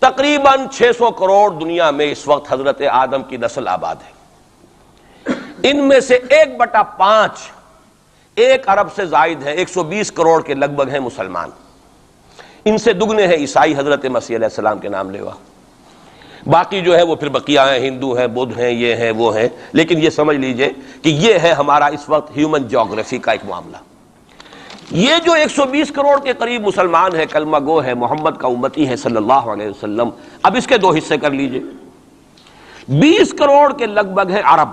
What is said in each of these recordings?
تقریباً 600 کروڑ دنیا میں اس وقت حضرت آدم کی نسل آباد ہے، ان میں سے 1/5 1 ارب سے زائد ہے، 120 کروڑ کے لگ بھگ ہیں مسلمان، ان سے دگنے ہیں عیسائی حضرت مسیح علیہ السلام کے نام لیوا، باقی جو ہے وہ پھر بقیہ ہیں، ہندو ہیں، بدھ ہیں، یہ ہیں وہ ہیں، لیکن یہ سمجھ لیجئے کہ یہ ہے ہمارا اس وقت ہیومن جیوگرافی کا ایک معاملہ۔ یہ جو 120 کروڑ کے قریب مسلمان ہے، کلمہ گو ہے، محمد کا امتی ہے صلی اللہ علیہ وسلم، اب اس کے 2 حصے کر لیجئے۔ 20 کروڑ کے لگ بھگ ہے عرب،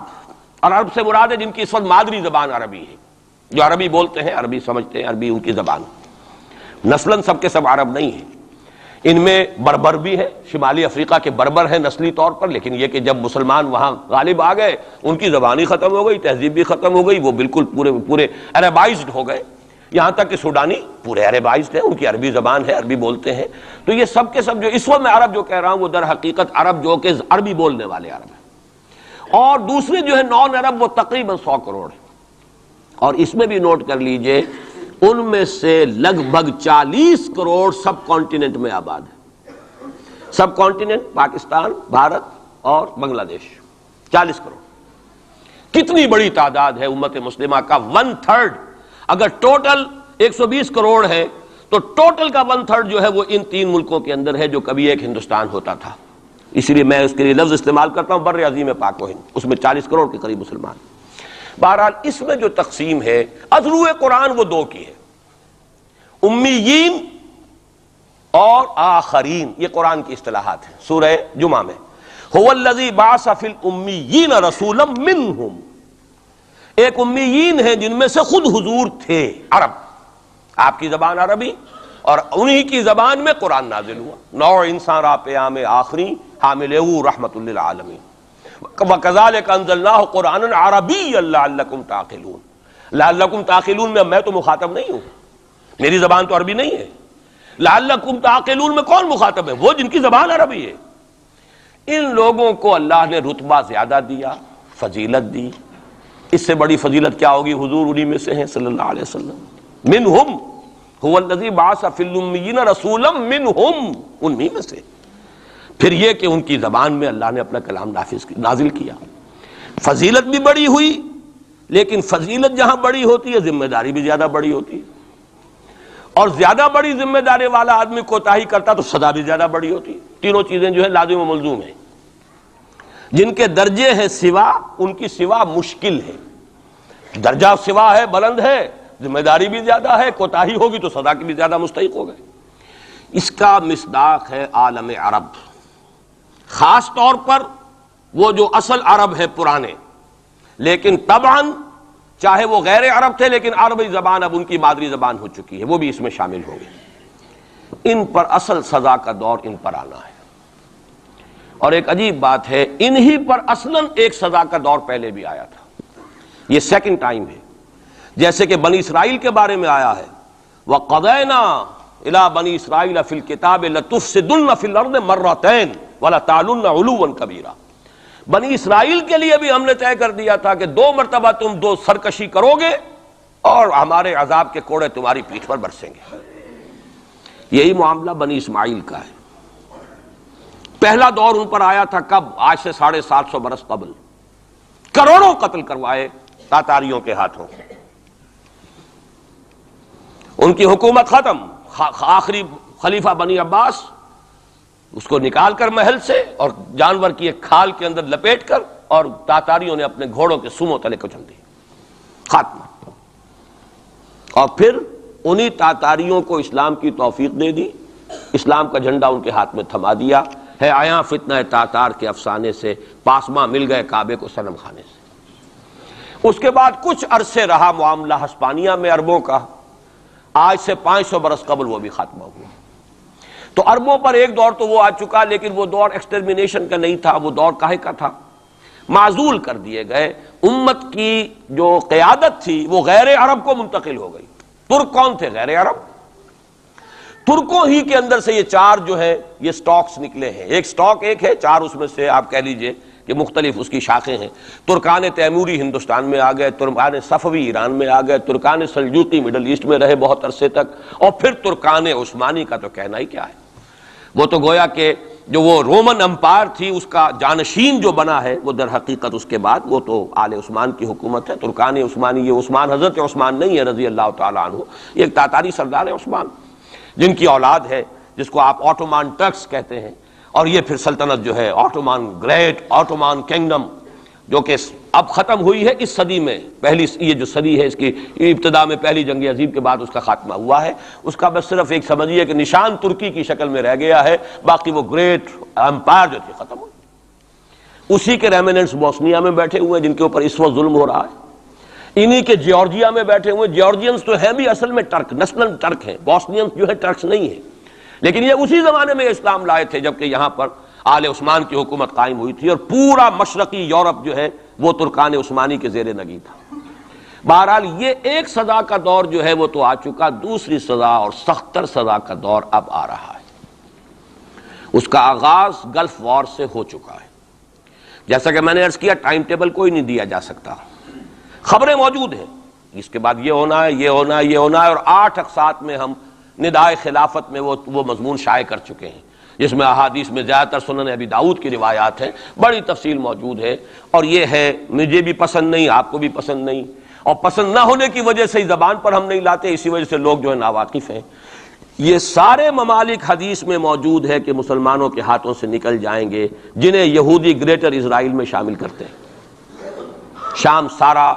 اور عرب سے مراد ہے جن کی اس وقت مادری زبان عربی ہے، جو عربی بولتے ہیں، عربی سمجھتے ہیں، عربی ان کی زبان، نسلاً سب کے سب عرب نہیں ہیں، ان میں بربر بھی ہے، شمالی افریقہ کے بربر ہیں نسلی طور پر، لیکن یہ کہ جب مسلمان وہاں غالب آ گئے ان کی زبان ہی ختم ہو گئی، تہذیب بھی ختم ہو گئی، وہ بالکل پورے عربائزڈ ہو گئے، یہاں تک کہ سوڈانی پورے عربائزڈ ہیں، ان کی عربی زبان ہے، عربی بولتے ہیں۔ تو یہ سب کے سب جو اس وقت میں عرب جو کہہ رہا ہوں وہ در حقیقت عرب جو کہ عربی بولنے والے عرب ہیں، اور دوسرے جو ہے نان عرب وہ تقریباً 100 کروڑ ہیں، اور اس میں بھی نوٹ کر لیجئے ان میں سے لگ بھگ 40 کروڑ سب کانٹیننٹ میں آباد ہے، سب کانٹیننٹ پاکستان، بھارت اور بنگلہ دیش، 40 کروڑ۔ کتنی بڑی تعداد ہے امت مسلمہ کا 1/3، اگر ٹوٹل 120 کروڑ ہے تو ٹوٹل کا 1/3 جو ہے وہ ان 3 ملکوں کے اندر ہے جو کبھی ایک ہندوستان ہوتا تھا، اسی لیے میں اس کے لیے لفظ استعمال کرتا ہوں بر عظیم پاک و ہند، اس میں 40 کروڑ کے قریب مسلمان۔ بہرحال اس میں جو تقسیم ہے ازرو قرآن وہ 2 کی ہے، امیین اور آخرین، یہ قرآن کی اصطلاحات ہیں سورہ جمعہ میں، هو الذی بعث فی الامیین رسولا منہم، ایک امیین ہیں جن میں سے خود حضور تھے، عرب، آپ کی زبان عربی، اور انہی کی زبان میں قرآن نازل ہوا، نوع انسان را پیام آخری حاملہ رحمت للعالمین، وَكَذَلِكَ أَنزَلْنَاهُ قُرْآنًا عَرَبِيًّا لَعَلَّكُمْ تَعْقِلُونَ، لَعَلَّكُمْ تَعْقِلُونَ میں تو مخاطب نہیں ہوں، میری زبان تو عربی نہیں ہے، لَعَلَّكُمْ تَعْقِلُونَ میں کون مخاطب ہے؟ وہ جن کی زبان عربی ہے۔ ان لوگوں کو اللہ نے رتبہ زیادہ دیا، فضیلت دی، اس سے بڑی فضیلت کیا ہوگی؟ حضور انہی میں سے ہیں صلی اللہ علیہ وسلم، منہم هو الذی بعث فی الامیین رسولا منہم، انہی میں سے۔ پھر یہ کہ ان کی زبان میں اللہ نے اپنا کلام نازل کیا، فضیلت بھی بڑی ہوئی، لیکن فضیلت جہاں بڑی ہوتی ہے ذمہ داری بھی زیادہ بڑی ہوتی ہے، اور زیادہ بڑی ذمہ داری والا آدمی کوتاہی کرتا تو سزا بھی زیادہ بڑی ہوتی ہے۔ تینوں چیزیں جو ہے لازم و ملزوم ہیں، جن کے درجے ہیں سوا، ان کی سوا مشکل ہے، درجہ سوا ہے، بلند ہے، ذمہ داری بھی زیادہ ہے، کوتاہی ہوگی تو سزا کی بھی زیادہ مستحق ہو گئے۔ اس کا مصداق ہے عالم عرب، خاص طور پر وہ جو اصل عرب ہے پرانے، لیکن طبعاً چاہے وہ غیر عرب تھے لیکن عربی زبان اب ان کی مادری زبان ہو چکی ہے، وہ بھی اس میں شامل ہو گئے۔ ان پر اصل سزا کا دور ان پر آنا ہے، اور ایک عجیب بات ہے انہی پر اصلاً ایک سزا کا دور پہلے بھی آیا تھا، یہ سیکنڈ ٹائم ہے، جیسے کہ بنی اسرائیل کے بارے میں آیا ہے، وَقَضَيْنَا إِلَىٰ بَنِي إِسْرَائِيلَ فِي الْكِتَابِ لَتُفْسِدُنَّ فِي الْأَرْضِ مَرَّتَيْنِ وَلَتَعْلُنَّ عُلُوًّا كَبِيرًا، بنی اسرائیل کے لیے بھی ہم نے طے کر دیا تھا کہ 2 مرتبہ تم 2 سرکشی کرو گے اور ہمارے عذاب کے کوڑے تمہاری پیٹھ پر برسیں گے۔ یہی معاملہ بنی اسماعیل کا ہے۔ پہلا دور ان پر آیا تھا کب؟ آج سے 750 برس قبل، کروڑوں قتل کروائے تاتاریوں کے ہاتھوں، ان کی حکومت ختم، آخری خلیفہ بنی عباس اس کو نکال کر محل سے اور جانور کی ایک کھال کے اندر لپیٹ کر، اور تاتاریوں نے اپنے گھوڑوں کے سموں تلے کچل دی، خاتمہ۔ اور پھر انہی تاتاریوں کو اسلام کی توفیق دے دی، اسلام کا جھنڈا ان کے ہاتھ میں تھما دیا ہے، آیا فتنہ تاتار کے افسانے سے پاسماں مل گئے کعبے کو صنم خانے سے۔ اس کے بعد کچھ عرصے رہا معاملہ ہسپانیہ میں عربوں کا، آج سے 500 برس قبل وہ بھی خاتمہ ہوا۔ تو عربوں پر ایک دور تو وہ آ چکا، لیکن وہ دور ایکسٹرمینیشن کا نہیں تھا، وہ دور کاہے کا تھا؟ معزول کر دیے گئے، امت کی جو قیادت تھی وہ غیر عرب کو منتقل ہو گئی۔ ترک کون تھے؟ غیر عرب، ترکوں ہی کے اندر سے یہ 4 جو ہے یہ سٹاکس نکلے ہیں، ایک سٹاک ایک ہے، 4 اس میں سے آپ کہہ لیجئے کہ مختلف اس کی شاخیں ہیں۔ ترکان تیموری ہندوستان میں آ گئے، ترکان صفوی ایران میں آ گئے، ترکان سلجوقی مڈل ایسٹ میں رہے بہت عرصے تک، اور پھر ترکان عثمانی کا تو کہنا ہی کیا ہے، وہ تو گویا کہ جو وہ رومن امپائر تھی اس کا جانشین جو بنا ہے وہ در حقیقت اس کے بعد وہ تو آل عثمان کی حکومت ہے، ترکان عثمانی. یہ عثمان حضرت عثمان نہیں ہے رضی اللہ تعالیٰ عنہ، یہ ایک تاتاری سردار ہے عثمان جن کی اولاد ہے جس کو آپ آٹومان ٹرکس کہتے ہیں. اور یہ پھر سلطنت جو ہے آٹومان گریٹ آٹومان کنگڈم جو کہ اب ختم ہوئی ہے اس صدی میں. پہلی یہ جو صدی ہے اس کی ابتدا میں پہلی جنگ عظیم کے بعد اس کا خاتمہ ہوا ہے. اس کا بس صرف ایک سمجھیے کہ نشان ترکی کی شکل میں رہ گیا ہے، باقی وہ گریٹ امپائر جو تھی ختم ہوئی. اسی کے ریمیننٹس بوسنیا میں بیٹھے ہوئے ہیں جن کے اوپر اس وقت ظلم ہو رہا ہے. انہی کے جارجیا میں بیٹھے ہوئے. جارجینز تو ہیں بھی اصل میں ٹرک، نسلن ٹرک ہیں. بوسنینز جو ہے ٹرکس نہیں ہیں، لیکن یہ اسی زمانے میں اسلام لائے تھے جبکہ یہاں پر آل عثمان کی حکومت قائم ہوئی تھی اور پورا مشرقی یورپ جو ہے وہ ترکان عثمانی کے زیر نگی تھا. بہرحال یہ ایک سزا کا دور جو ہے وہ تو آ چکا، دوسری سزا اور سختر سزا کا دور اب آ رہا ہے. اس کا آغاز گلف وار سے ہو چکا ہے. جیسا کہ میں نے عرض کیا ٹائم ٹیبل کوئی نہیں دیا جا سکتا، خبریں موجود ہیں اس کے بعد یہ ہونا ہے یہ ہونا ہے یہ ہونا ہے. اور 8 اقساط میں ہم ندائے خلافت میں وہ مضمون شائع کر چکے ہیں جس میں احادیث میں زیادہ تر سنن ابی داؤد کی روایات ہیں، بڑی تفصیل موجود ہے. اور یہ ہے مجھے بھی پسند نہیں، آپ کو بھی پسند نہیں، اور پسند نہ ہونے کی وجہ سے زبان پر ہم نہیں لاتے، اسی وجہ سے لوگ جو ہے ناواقف ہیں. یہ سارے ممالک حدیث میں موجود ہے کہ مسلمانوں کے ہاتھوں سے نکل جائیں گے جنہیں یہودی گریٹر اسرائیل میں شامل کرتے ہیں. شام سارا،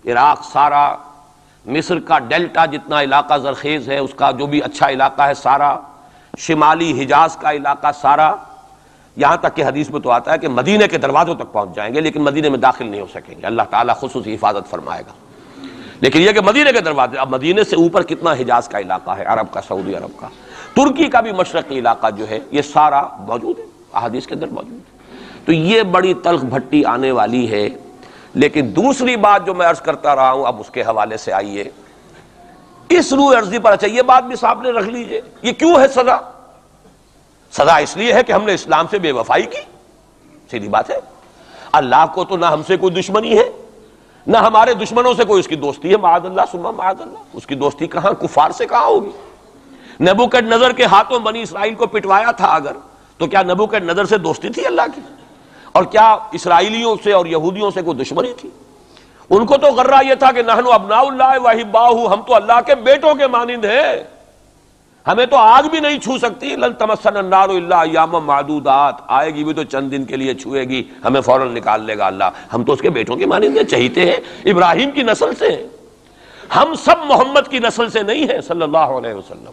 عراق سارا، مصر کا ڈیلٹا جتنا علاقہ زرخیز ہے اس کا جو بھی اچھا علاقہ ہے سارا، شمالی حجاز کا علاقہ سارا، یہاں تک کہ حدیث میں تو آتا ہے کہ مدینے کے دروازوں تک پہنچ جائیں گے لیکن مدینے میں داخل نہیں ہو سکیں گے. اللہ تعالیٰ خصوصی حفاظت فرمائے گا. لیکن یہ کہ مدینے کے دروازے، اب مدینے سے اوپر کتنا حجاز کا علاقہ ہے، عرب کا، سعودی عرب کا، ترکی کا بھی مشرقی علاقہ جو ہے یہ سارا موجود ہے، احادیث کے اندر موجود ہے. تو یہ بڑی تلخ بھٹی آنے والی ہے. لیکن دوسری بات جو میں عرض کرتا رہا ہوں اب اس کے حوالے سے آئیے اس روح عرضی پر. اچھا یہ بات بھی سامنے رکھ لیجئے، یہ کیوں ہے سزا؟ سزا اس لیے ہے کہ ہم نے اسلام سے بے وفائی کی، سیدھی بات ہے. اللہ کو تو نہ ہم سے کوئی دشمنی ہے نہ ہمارے دشمنوں سے کوئی اس کی دوستی ہے، معاذ اللہ ثم معاذ اللہ. اس کی دوستی کہاں، کفار سے کہاں ہوگی؟ نبوکدنضر کے ہاتھوں بنی اسرائیل کو پٹوایا تھا اگر، تو کیا نبوکدنضر سے دوستی تھی اللہ کی؟ اور کیا اسرائیلیوں سے اور یہودیوں سے کوئی دشمنی تھی؟ ان کو تو غرہ یہ تھا کہ نحن ابناء اللہ واحباؤہ، ہم تو اللہ کے بیٹوں کے مانند ہیں، ہمیں تو آگ بھی نہیں چھو سکتی. لن تمسنا النار الا ایاما معدودات، آئے گی بھی تو چند دن کے لیے چھوئے گی، ہمیں فوراً نکال لے گا اللہ. ہم تو اس کے بیٹوں کے مانند ہیں، چہیتے ہیں، ابراہیم کی نسل سے ہیں. ہم سب محمد کی نسل سے نہیں ہیں صلی اللہ علیہ وسلم.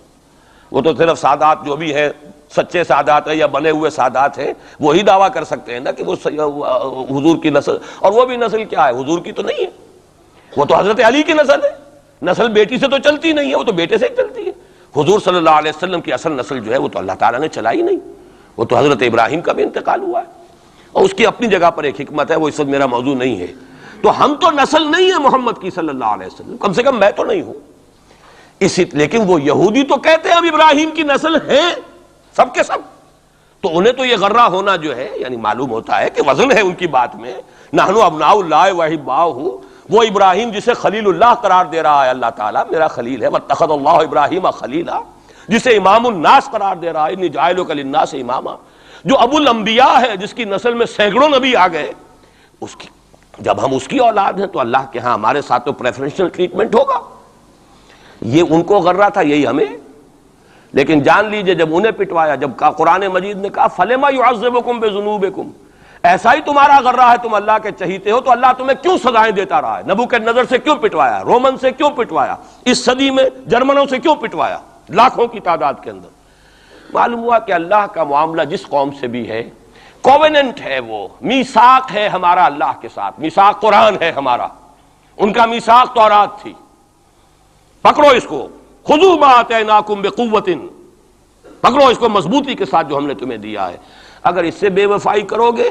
وہ تو صرف سادات جو بھی ہیں، سچے سادات ہیں یا بنے ہوئے سادات ہیں، وہی دعویٰ کر سکتے ہیں نا کہ وہ حضور کی نسل. اور وہ بھی نسل کیا ہے، حضور کی تو نہیں ہے، وہ تو حضرت علی کی نسل ہے. نسل بیٹی سے تو چلتی نہیں ہے، وہ تو بیٹے سے ہی چلتی ہے. حضور صلی اللہ علیہ وسلم کی اصل نسل جو ہے وہ تو اللہ تعالیٰ نے چلائی نہیں، وہ تو حضرت ابراہیم کا بھی انتقال ہوا ہے اور اس کی اپنی جگہ پر ایک حکمت ہے، وہ اس وقت میرا موضوع نہیں ہے. تو ہم تو نسل نہیں ہے محمد کی صلی اللہ علیہ وسلم، کم سے کم میں تو نہیں ہوں. لیکن وہ یہودی تو کہتے ہیں ہم ابراہیم کی نسل ہیں سب کے سب. تو انہیں تو یہ غرہ ہونا جو ہے یعنی معلوم ہوتا ہے کہ وزن ہے ان کی بات میں. نحن ابناء اللہ واحباؤہ، وہ ابراہیم جسے خلیل اللہ قرار دے رہا ہے اللہ تعالیٰ، میرا خلیل ہے. واتخذ اللہ ابراہیم خلیلا، جسے امام الناس قرار دے رہا ہے، انی جاعلک للناس اماما، جو ابو الانبیاء ہے جس کی نسل میں سینکڑوں نبی آ گئے. اس کی جب ہم اس کی اولاد ہیں تو اللہ کے ہاں ہمارے ساتھ تو پریفرنشل ٹریٹمنٹ ہوگا. یہ ان کو غرہ تھا، یہی ہمیں. لیکن جان لیجئے جب انہیں پٹوایا، جب قرآن مجید نے کہا فلما يعذبکم بذنوبکم، ایسا ہی تمہارا غرہ ہے، تم اللہ کے چہیتے ہو تو اللہ تمہیں کیوں سزائیں دیتا رہا ہے؟ نبوکدنضر سے کیوں پٹوایا، رومن سے کیوں پٹوایا، اس صدی میں جرمنوں سے کیوں پٹوایا، لاکھوں کی تعداد کے اندر. معلوم ہوا کہ اللہ کا معاملہ جس قوم سے بھی ہے کووننٹ ہے، وہ میثاق ہے ہمارا اللہ کے ساتھ. میثاق قرآن ہے ہمارا، ان کا میثاق تورات تھی. پکڑو اس کو، خذوا ما آتیناکم بقوۃ، پکڑو اس کو مضبوطی کے ساتھ جو ہم نے تمہیں دیا ہے. اگر اس سے بے وفائی کرو گے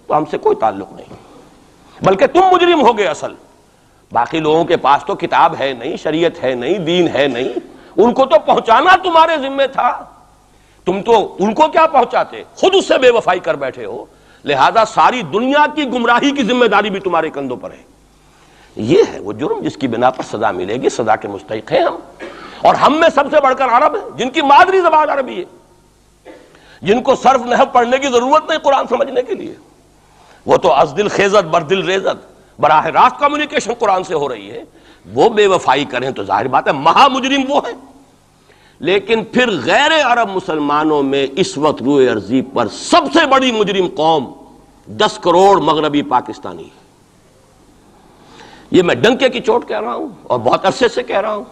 تو ہم سے کوئی تعلق نہیں، بلکہ تم مجرم ہوگے اصل. باقی لوگوں کے پاس تو کتاب ہے نہیں، شریعت ہے نہیں، دین ہے نہیں، ان کو تو پہنچانا تمہارے ذمہ تھا. تم تو ان کو کیا پہنچاتے، خود اس سے بے وفائی کر بیٹھے ہو. لہذا ساری دنیا کی گمراہی کی ذمہ داری بھی تمہارے کندھوں پر ہے. یہ ہے وہ جرم جس کی بنا پر سزا ملے گی. سزا کے مستحق ہیں ہم، اور ہم میں سب سے بڑھ کر عرب ہیں جن کی مادری زبان عربی ہے. جن کو صرف نحو پڑھنے کی ضرورت نہیں قرآن سمجھنے کے لیے، وہ تو از دل خیزت بر دل ریزت، براہ راست کمیونیکیشن قرآن سے ہو رہی ہے، وہ بے وفائی کریں تو ظاہر بات ہے مہا مجرم وہ ہیں۔ لیکن پھر غیر عرب مسلمانوں میں اس وقت روئے ارضی پر سب سے بڑی مجرم قوم 10 کروڑ مغربی پاکستانی ہے۔ یہ میں ڈنکے کی چوٹ کہہ رہا ہوں اور بہت عرصے سے کہہ رہا ہوں،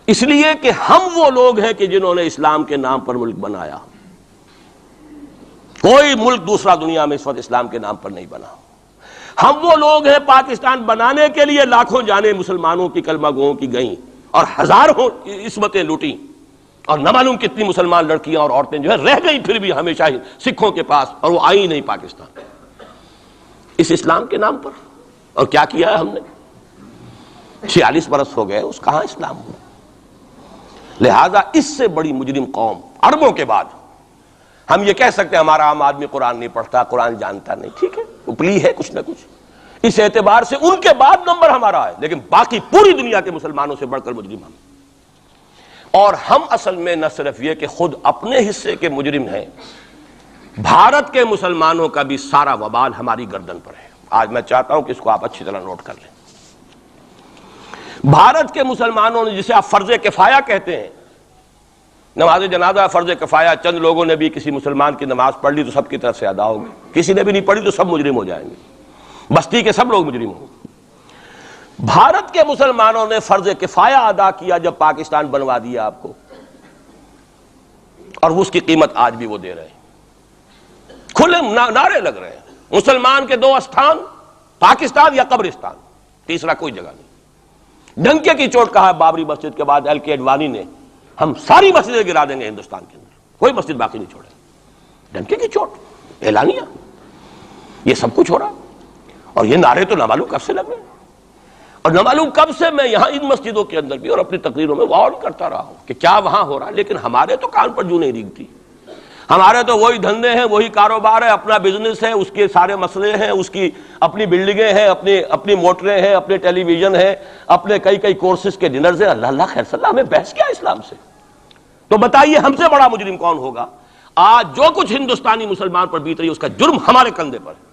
اس لیے کہ ہم وہ لوگ ہیں کہ جنہوں نے اسلام کے نام پر ملک بنایا۔ کوئی ملک دوسرا دنیا میں اس وقت اسلام کے نام پر نہیں بنا۔ ہم وہ لوگ ہیں پاکستان بنانے کے لیے لاکھوں جانیں مسلمانوں کی کلمہ گوؤں کی گئیں اور ہزاروں عصمتیں لوٹیں، اور نہ معلوم کتنی مسلمان لڑکیاں اور عورتیں جو ہے رہ گئیں پھر بھی ہمیشہ ہی سکھوں کے پاس، اور وہ آئی نہیں پاکستان اس اسلام کے نام پر۔ اور کیا کیا ہے ہم نے؟ 46 برس ہو گئے، اس کہاں اسلام ہوا؟ لہذا اس سے بڑی مجرم قوم عربوں کے بعد ہم یہ کہہ سکتے ہیں ہمارا عام آدمی قرآن نہیں پڑھتا، قرآن جانتا نہیں، ٹھیک ہے، اپلی ہے کچھ نہ کچھ، اس اعتبار سے ان کے بعد نمبر ہمارا ہے، لیکن باقی پوری دنیا کے مسلمانوں سے بڑھ کر مجرم ہم۔ اور ہم اصل میں نہ صرف یہ کہ خود اپنے حصے کے مجرم ہیں، بھارت کے مسلمانوں کا بھی سارا وبال ہماری گردن پر ہے۔ آج میں چاہتا ہوں کہ اس کو آپ اچھی طرح نوٹ کر لیں۔ بھارت کے مسلمانوں نے، جسے آپ فرض کفایہ کہتے ہیں، نماز جنازہ فرض کفایہ، چند لوگوں نے بھی کسی مسلمان کی نماز پڑھ لی تو سب کی طرف سے ادا ہوگی، کسی نے بھی نہیں پڑھی تو سب مجرم ہو جائیں گے، بستی کے سب لوگ مجرم ہوں گے۔ بھارت کے مسلمانوں نے فرض کفایہ ادا کیا جب پاکستان بنوا دیا آپ کو، اور اس کی قیمت آج بھی وہ دے رہے ہیں، کھلے نعرے لگ رہے ہیں مسلمان کے 2 استھان، پاکستان یا قبرستان، تیسرا کوئی جگہ نہیں۔ ڈنکے کی چوٹ کہا بابری مسجد کے بعد LK اڈوانی نے، ہم ساری مسجدیں گرا دیں گے ہندوستان کے اندر، کوئی مسجد باقی نہیں چھوڑے۔ ڈنکے کی چوٹ، اعلانیہ، یہ سب کچھ ہو رہا، اور یہ نعرے تو نہ معلوم کب سے لگ رہے ہیں، اور نہ معلوم کب سے میں یہاں ان مسجدوں کے اندر بھی اور اپنی تقریروں میں غور کرتا رہا ہوں کہ کیا وہاں ہو رہا، لیکن ہمارے تو کان پر جوں نہیں ریگتی۔ ہمارے تو وہی دھندے ہیں، وہی کاروبار ہے، اپنا بزنس ہے، اس کے سارے مسئلے ہیں، اس کی اپنی بلڈنگیں ہیں، اپنی موٹریں ہیں، اپنے ٹیلی ویژن ہیں، اپنے کئی کورسز کے ڈنرز ہیں۔ اللہ خیر صلی اللہ، ہمیں بحث کیا اسلام سے؟ تو بتائیے ہم سے بڑا مجرم کون ہوگا؟ آج جو کچھ ہندوستانی مسلمان پر بیت رہی ہے اس کا جرم ہمارے کندھے پر ہے۔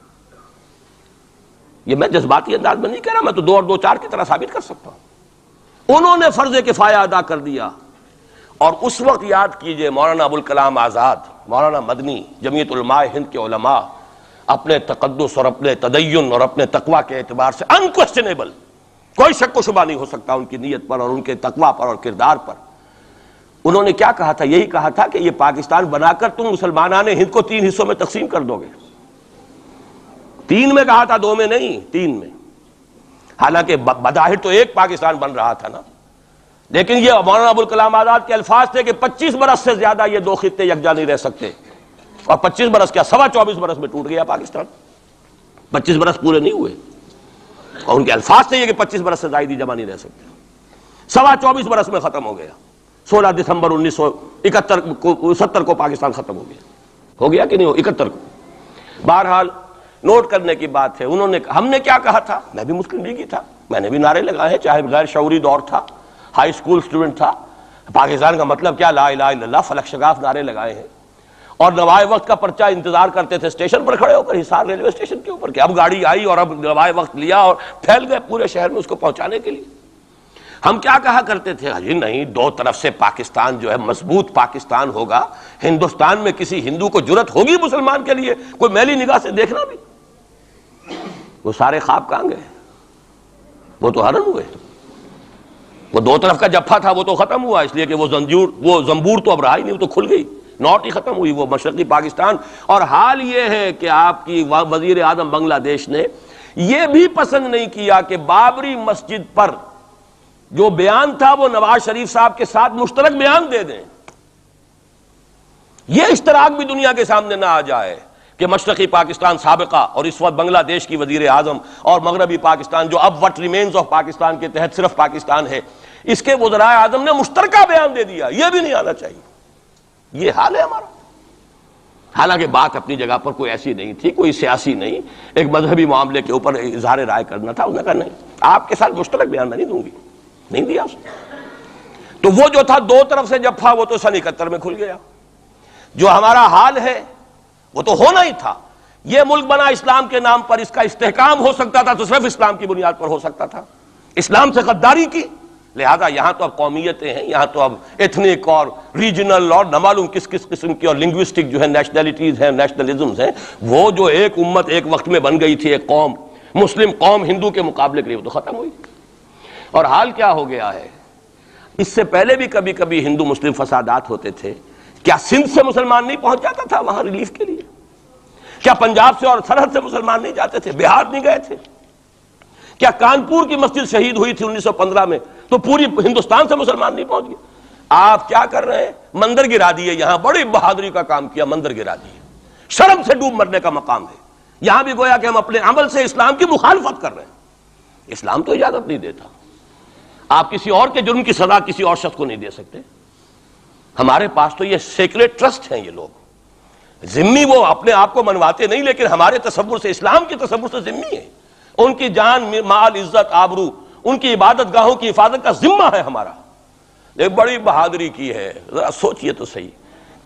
یہ میں جذباتی انداز میں نہیں کہہ رہا، میں تو 2 اور 2 4 کی طرح ثابت کر سکتا ہوں۔ انہوں نے فرض کفایہ ادا کر دیا، اور اس وقت یاد کیجئے مولانا ابوالکلام آزاد، مولانا مدنی، جمعیت علماء ہند کے علماء اپنے تقدس اور اپنے تدین اور اپنے تقوی کے اعتبار سے انکویسچنیبل، کوئی شک و شبہ نہیں ہو سکتا ان کی نیت پر اور ان کے تقوی پر اور کردار پر، انہوں نے کیا کہا تھا؟ یہی کہا تھا کہ یہ پاکستان بنا کر تم مسلمانان ہند کو 3 حصوں میں تقسیم کر دو گے۔ 3 میں کہا تھا، 2 میں نہیں، 3 میں۔ حالانکہ بظاہر تو ایک پاکستان بن رہا تھا نا، لیکن یہ مولانا ابوالکلام آزاد کے الفاظ تھے کہ 25 برس سے زیادہ یہ 2 خطے یکجا نہیں رہ سکتے، اور 25 برس کیا، 24.25 برس میں ٹوٹ گیا پاکستان، 25 برس پورے نہیں ہوئے، اور ان کے الفاظ تھے یہ کہ 25 برس سے زائد جمع نہیں رہ سکتے، 24.25 برس میں ختم ہو گیا۔ 16 دسمبر 1970 کو پاکستان ختم ہو گیا کہ نہیں ہو 71 کو۔ بہرحال نوٹ کرنے کی بات ہے، انہوں نے، ہم نے کیا کہا تھا؟ میں بھی مسلم لیگی تھا، میں نے بھی نعرے لگائے ہیں، چاہے غیر شعوری دور تھا، ہائی اسکول اسٹوڈنٹ تھا، پاکستان کا مطلب کیا، لا الہ الا اللہ، فلک شگاف نعرے لگائے ہیں، اور نوائے وقت کا پرچہ انتظار کرتے تھے اسٹیشن پر کھڑے ہو کر، حصار ریلوے اسٹیشن کے اوپر، کہ اب گاڑی آئی اور اب نوائے وقت لیا اور پھیل گئے پورے شہر میں اس کو پہنچانے کے لیے۔ ہم کیا کہا کرتے تھے؟ جی نہیں، 2 طرف سے پاکستان جو ہے مضبوط پاکستان ہوگا، ہندوستان میں کسی ہندو کو جرت ہوگی مسلمان کے لیے کوئی میلی نگاہ سے دیکھنا بھی؟ وہ سارے خواب کہاں گئے؟ وہ تو حرم ہوئے، وہ 2 طرف کا جفا تھا وہ تو ختم ہوا، اس لیے کہ وہ زنبور تو اب رہا ہی نہیں، وہ تو کھل گئی، نوٹ ہی ختم ہوئی وہ مشرقی پاکستان۔ اور حال یہ ہے کہ آپ کی وزیر اعظم بنگلہ دیش نے یہ بھی پسند نہیں کیا کہ بابری مسجد پر جو بیان تھا وہ نواز شریف صاحب کے ساتھ مشترک بیان دے دیں، یہ اشتراک بھی دنیا کے سامنے نہ آ جائے کہ مشرقی پاکستان سابقہ اور اس وقت بنگلہ دیش کی وزیر اعظم اور مغربی پاکستان جو اب وٹ ریمینز آف پاکستان کے تحت صرف پاکستان ہے، اس کے وزراء اعظم نے مشترکہ بیان دے دیا، یہ بھی نہیں آنا چاہیے۔ یہ حال ہے ہمارا، حالانکہ بات اپنی جگہ پر کوئی ایسی نہیں تھی، کوئی سیاسی نہیں، ایک مذہبی معاملے کے اوپر اظہار رائے کرنا تھا، انہوں نے کہا نہیں، آپ کے ساتھ مشترک بیان میں نہیں دوں گی، نہیں دیا اس نے۔ تو وہ جو تھا 2 طرف سے جب تھا وہ تو سن 71 میں کھل گیا۔ جو ہمارا حال ہے وہ تو ہونا ہی تھا. یہ ملک بنا اسلام کے نام پر، اس کا استحکام ہو سکتا تھا تو صرف اسلام کی بنیاد پر ہو سکتا تھا. اسلام سے غداری کی، لہذا یہاں تو اب قومیتیں ہیں، یہاں تو اب ایتھنک اور ریجنل اور نہ معلوم کس کس قسم کی اور لنگوسٹک جو ہے نیشنلٹیز ہیں، نیشنلزمز ہیں، وہ جو ایک امت ایک وقت میں بن گئی تھی، ایک قوم مسلم قوم ہندو کے مقابلے کے لیے، وہ تو ختم ہوئی. اور حال کیا ہو گیا ہے، اس سے پہلے بھی کبھی کبھی ہندو مسلم فسادات ہوتے تھے. کیا سندھ سے مسلمان نہیں پہنچ جاتا تھا وہاں ریلیف کے لیے؟ کیا پنجاب سے اور سرحد سے مسلمان نہیں جاتے تھے؟ بہار نہیں گئے تھے؟ کیا کانپور کی مسجد شہید ہوئی تھی 1915 میں تو پوری ہندوستان سے مسلمان نہیں پہنچ گئے؟ آپ کیا کر رہے ہیں؟ مندر گرا دیے. یہاں بڑی بہادری کا کام کیا، مندر گرا دیے. شرم سے ڈوب مرنے کا مقام ہے. یہاں بھی گویا کہ ہم اپنے عمل سے اسلام کی مخالفت کر رہے ہیں. اسلام تو اجازت نہیں دیتا. آپ کسی اور کے جرم کی سزا کسی اور شخص کو نہیں دے سکتے. ہمارے پاس تو یہ سیکریٹ ٹرسٹ ہیں. یہ لوگ ذمہ وہ اپنے آپ کو منواتے نہیں، لیکن ہمارے تصور سے، اسلام کے تصور سے ذمہ ہیں. ان کی جان، مال، عزت، آبرو، ان کی عبادت گاہوں کی حفاظت کا ذمہ ہے ہمارا. ایک بڑی بہادری کی ہے. ذرا سوچئے تو صحیح،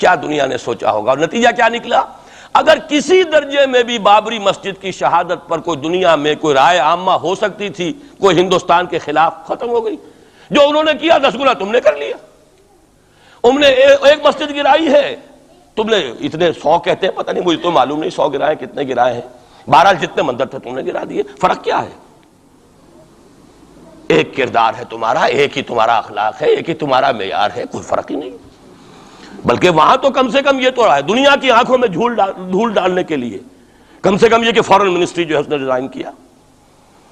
کیا دنیا نے سوچا ہوگا؟ اور نتیجہ کیا نکلا؟ اگر کسی درجے میں بھی بابری مسجد کی شہادت پر کوئی دنیا میں کوئی رائے عامہ ہو سکتی تھی کوئی ہندوستان کے خلاف، ختم ہو گئی. جو انہوں نے کیا 10 گنا تم نے کر لیا. انہوں نے ایک مسجد گرائی ہے، تم نے اتنے 100 کہتے ہیں، پتہ نہیں، مجھے تو معلوم نہیں 100 گرائے کتنے گرائے ہیں. بہرحال جتنے مندر تھے تم نے گرا دیے. فرق کیا ہے؟ ایک کردار ہے تمہارا، ایک ہی تمہارا اخلاق ہے، ایک ہی تمہارا معیار ہے، کوئی فرق ہی نہیں. بلکہ وہاں تو کم سے کم یہ تو رہا ہے دنیا کی آنکھوں میں دھول ڈالنے کے لیے کم سے کم یہ کہ فارن منسٹری جو ہے اس نے ڈیزائن کیا.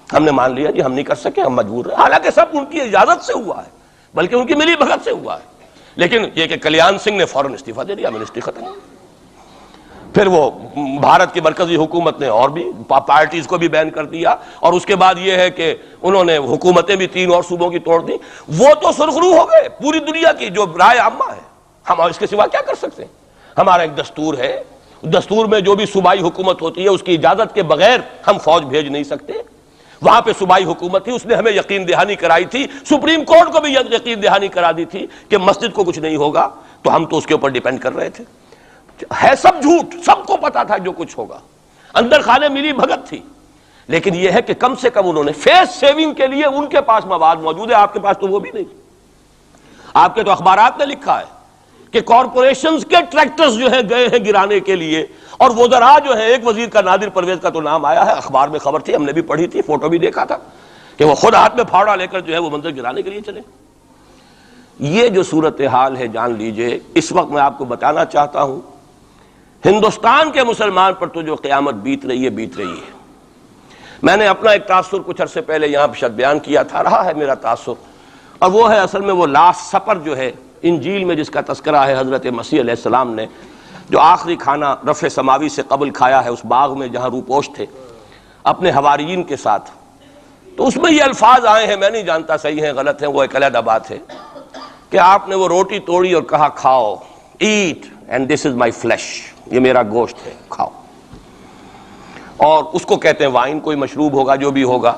ہم نے مان لیا جی ہم نہیں کر سکے، ہم مجبور ہیں. حالانکہ سب ان کی اجازت سے ہوا ہے، بلکہ ان کی ملی بھگت سے ہوا ہے. لیکن یہ کہ کلیان سنگھ نے فوراً استعفیٰ دے دیا، منسٹری ختم. پھر وہ بھارت کی مرکزی حکومت نے اور بھی پارٹیز کو بھی بین کر دیا. اور اس کے بعد یہ ہے کہ انہوں نے حکومتیں بھی 3 اور صوبوں کی توڑ دی. وہ تو سرخرو ہو گئے پوری دنیا کی جو رائے عامہ ہے. ہم اس کے سوا کیا کر سکتے ہیں؟ ہمارا ایک دستور ہے، دستور میں جو بھی صوبائی حکومت ہوتی ہے اس کی اجازت کے بغیر ہم فوج بھیج نہیں سکتے. وہاں پہ صوبائی حکومت تھی، اس نے ہمیں یقین دہانی کرائی تھی، سپریم کورٹ کو بھی یقین دہانی کرا دی تھی کہ مسجد کو کچھ نہیں ہوگا. تو ہم تو اس کے اوپر ڈیپینڈ کر رہے تھے. ہے سب جھوٹ، سب کو پتا تھا جو کچھ ہوگا، اندر خانے ملی بھگت تھی. لیکن یہ ہے کہ کم سے کم انہوں نے فیس سیونگ کے لیے ان کے پاس مواد موجود ہے، آپ کے پاس تو وہ بھی نہیں. آپ کے تو اخبارات نے لکھا ہے کہ کارپوریشنز کے ٹریکٹرز جو ہیں گئے ہیں گرانے کے لیے، اور وزراء جو ہیں، ایک وزیر کا نادر پرویز کا تو نام آیا ہے، اخبار میں خبر تھی، ہم نے بھی پڑھی تھی، فوٹو بھی دیکھا تھا کہ وہ خود ہاتھ میں پھاوڑا لے کر جو ہے وہ منظر گرانے کے لیے چلے. یہ جو صورتحال ہے جان لیجئے. اس وقت میں آپ کو بتانا چاہتا ہوں ہندوستان کے مسلمان پر تو جو قیامت بیت رہی ہے بیت رہی ہے. میں نے اپنا ایک تاثر کچھ عرصے پہلے یہاں شد بیان کیا تھا، رہا ہے میرا تاثر، اور وہ ہے اصل میں وہ لاسٹ سپر جو ہے انجیل میں جس کا تذکرہ ہے حضرت مسیح علیہ السلام نے جو آخری کھانا رفع سماوی سے قبل کھایا ہے اس باغ میں جہاں روپوش تھے اپنے حواریین کے ساتھ. تو اس میں یہ الفاظ آئے ہیں، میں نہیں جانتا صحیح ہیں غلط ہیں، وہ ایک علیحدہ بات ہے، کہ آپ نے وہ روٹی توڑی اور کہا کھاؤ، eat and this is my flesh, یہ میرا گوشت ہے، کھاؤ. اور اس کو کہتے ہیں وائن، کوئی مشروب ہوگا جو بھی ہوگا،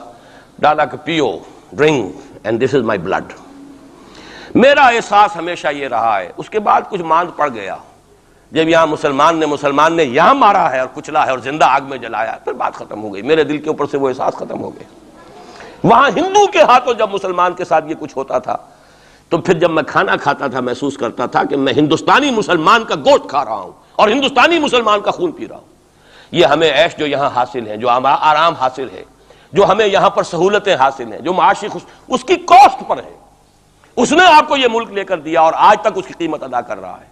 ڈالا کہ پیو، drink and this is my blood. میرا احساس ہمیشہ یہ رہا ہے. اس کے بعد کچھ ماند پڑ گیا جب یہاں مسلمان نے یہاں مارا ہے اور کچلا ہے اور زندہ آگ میں جلایا، پھر بات ختم ہو گئی. میرے دل کے اوپر سے وہ احساس ختم ہو گیا. وہاں ہندو کے ہاتھوں جب مسلمان کے ساتھ یہ کچھ ہوتا تھا تو پھر جب میں کھانا کھاتا تھا محسوس کرتا تھا کہ میں ہندوستانی مسلمان کا گوشت کھا رہا ہوں اور ہندوستانی مسلمان کا خون پی رہا ہوں. یہ ہمیں عیش جو یہاں حاصل ہے، جو آرام حاصل ہے، جو ہمیں یہاں پر سہولتیں حاصل ہیں، جو معاشی اس کی کاسٹ پر ہے. اس نے آپ کو یہ ملک لے کر دیا اور آج تک اس کی قیمت ادا کر رہا ہے.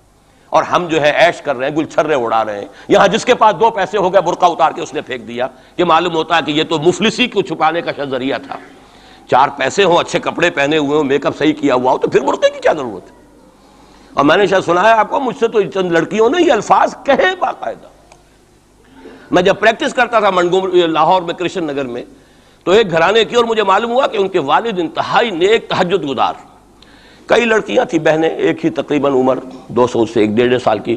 اور ہم جو ہے عیش کر رہے ہیں، گل چھرے اڑا رہے ہیں. یہاں جس کے پاس 2 پیسے ہو گئے برقع اتار کے اس نے پھینک دیا کہ معلوم ہوتا ہے کہ یہ تو مفلسی کو چھپانے کا ذریعہ تھا. 4 پیسے ہوں، اچھے کپڑے پہنے ہوئے ہوں، میک اپ صحیح کیا ہوا ہو تو پھر برقعے کی کیا ضرورت ہے؟ اور میں نے شاید سنا ہے آپ کو، مجھ سے تو چند لڑکیوں نے یہ الفاظ کہے باقاعدہ. میں جب پریکٹس کرتا تھا لاہور میں کرشن نگر میں تو ایک گھرانے کی، اور مجھے معلوم ہوا کہ ان کے والد انتہائی نیک تہجد گزار. کئی لڑکیاں تھیں بہنیں، ایک ہی تقریباً عمر 200 سے 1.5 سال کی.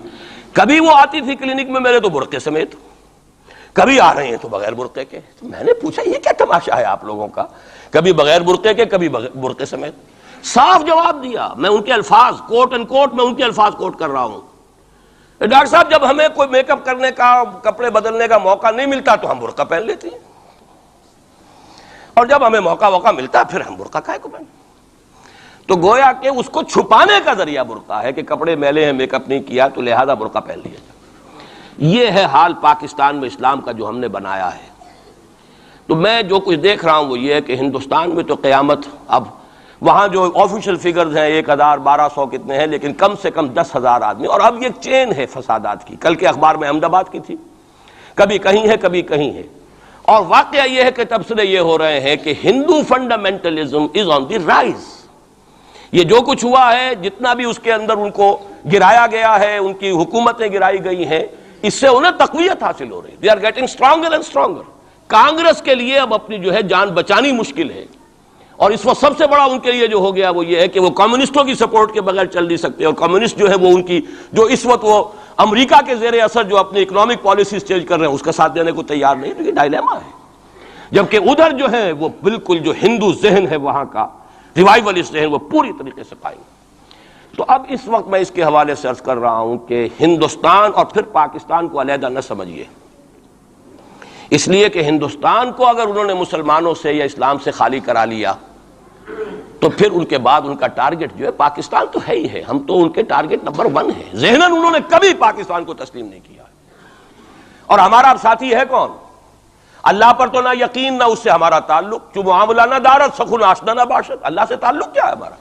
کبھی وہ آتی تھی کلینک میں میرے تو برقعے سمیت، کبھی آ رہے ہیں تو بغیر برقعے کے. تو میں نے پوچھا یہ کیا تماشا ہے آپ لوگوں کا، کبھی بغیر برقعے کے کبھی برقعے سمیت. صاف جواب دیا. میں ان کے الفاظ کوٹ اینڈ کوٹ میں ان کے الفاظ کوٹ کر رہا ہوں. ڈاکٹر صاحب جب ہمیں کوئی میک اپ کرنے کا، کپڑے بدلنے کا موقع نہیں ملتا تو ہم برقع پہن لیتے ہیں، اور جب ہمیں موقع ملتا پھر ہم برقع کائے کو پہن. تو گویا کہ اس کو چھپانے کا ذریعہ برقع ہے کہ کپڑے میلے ہیں، میک اپ نہیں کیا تو لہذا برقع پہن لیا جائے. یہ ہے حال پاکستان میں اسلام کا جو ہم نے بنایا ہے. تو میں جو کچھ دیکھ رہا ہوں وہ یہ ہے کہ ہندوستان میں تو قیامت، اب وہاں جو آفیشیل فگرز ہیں 1000 1200 کتنے ہیں، لیکن کم سے کم 10,000 آدمی، اور اب یہ چین ہے فسادات کی. کل کے اخبار میں احمد آباد کی تھی، کبھی کہیں ہے کبھی کہیں ہے. اور واقعہ یہ ہے کہ تبصرے یہ ہو رہے ہیں کہ ہندو فنڈامنٹلزم از آن دی رائز. یہ جو کچھ ہوا ہے، جتنا بھی اس کے اندر ان کو گرایا گیا ہے، ان کی حکومتیں گرائی گئی ہیں، اس سے انہیں تقویت حاصل ہو رہی ہے. They are getting stronger and stronger. Congress کے لیے اب اپنی جو ہے جان بچانی مشکل ہے، اور اس وقت سب سے بڑا ان کے لیے جو ہو گیا وہ یہ ہے کہ وہ کمیونسٹوں کی سپورٹ کے بغیر چل نہیں سکتے. اور کمیونسٹ جو ہے وہ ان کی جو اس وقت وہ امریکہ کے زیر اثر جو اپنی اکنامک پالیسیز چینج کر رہے ہیں اس کا ساتھ دینے کو تیار نہیں. تو یہ ڈائلیما ہے. جبکہ ادھر جو ہے وہ بالکل جو ہندو ذہن ہے وہاں کا ریوائولسٹ ذہن وہ پوری طریقے سے قائم. تو اب اس وقت میں اس کے حوالے سے عرض کر رہا ہوں کہ ہندوستان اور پھر پاکستان کو علیحدہ نہ سمجھیے، اس لیے کہ ہندوستان کو اگر انہوں نے مسلمانوں سے یا اسلام سے خالی کرا لیا تو پھر ان کے بعد ان کا ٹارگٹ جو ہے پاکستان تو ہے ہی ہے. ہم تو ان کے ٹارگٹ نمبر 1 ہیں. ذہناً انہوں نے کبھی پاکستان کو تسلیم نہیں کیا. اور ہمارا اب ساتھی ہے کون؟ اللہ پر تو نہ یقین نہ اس سے ہمارا تعلق. جو معاملہ نہ دارت سخن آشنا نہ باشد. اللہ سے تعلق کیا ہے ہمارا؟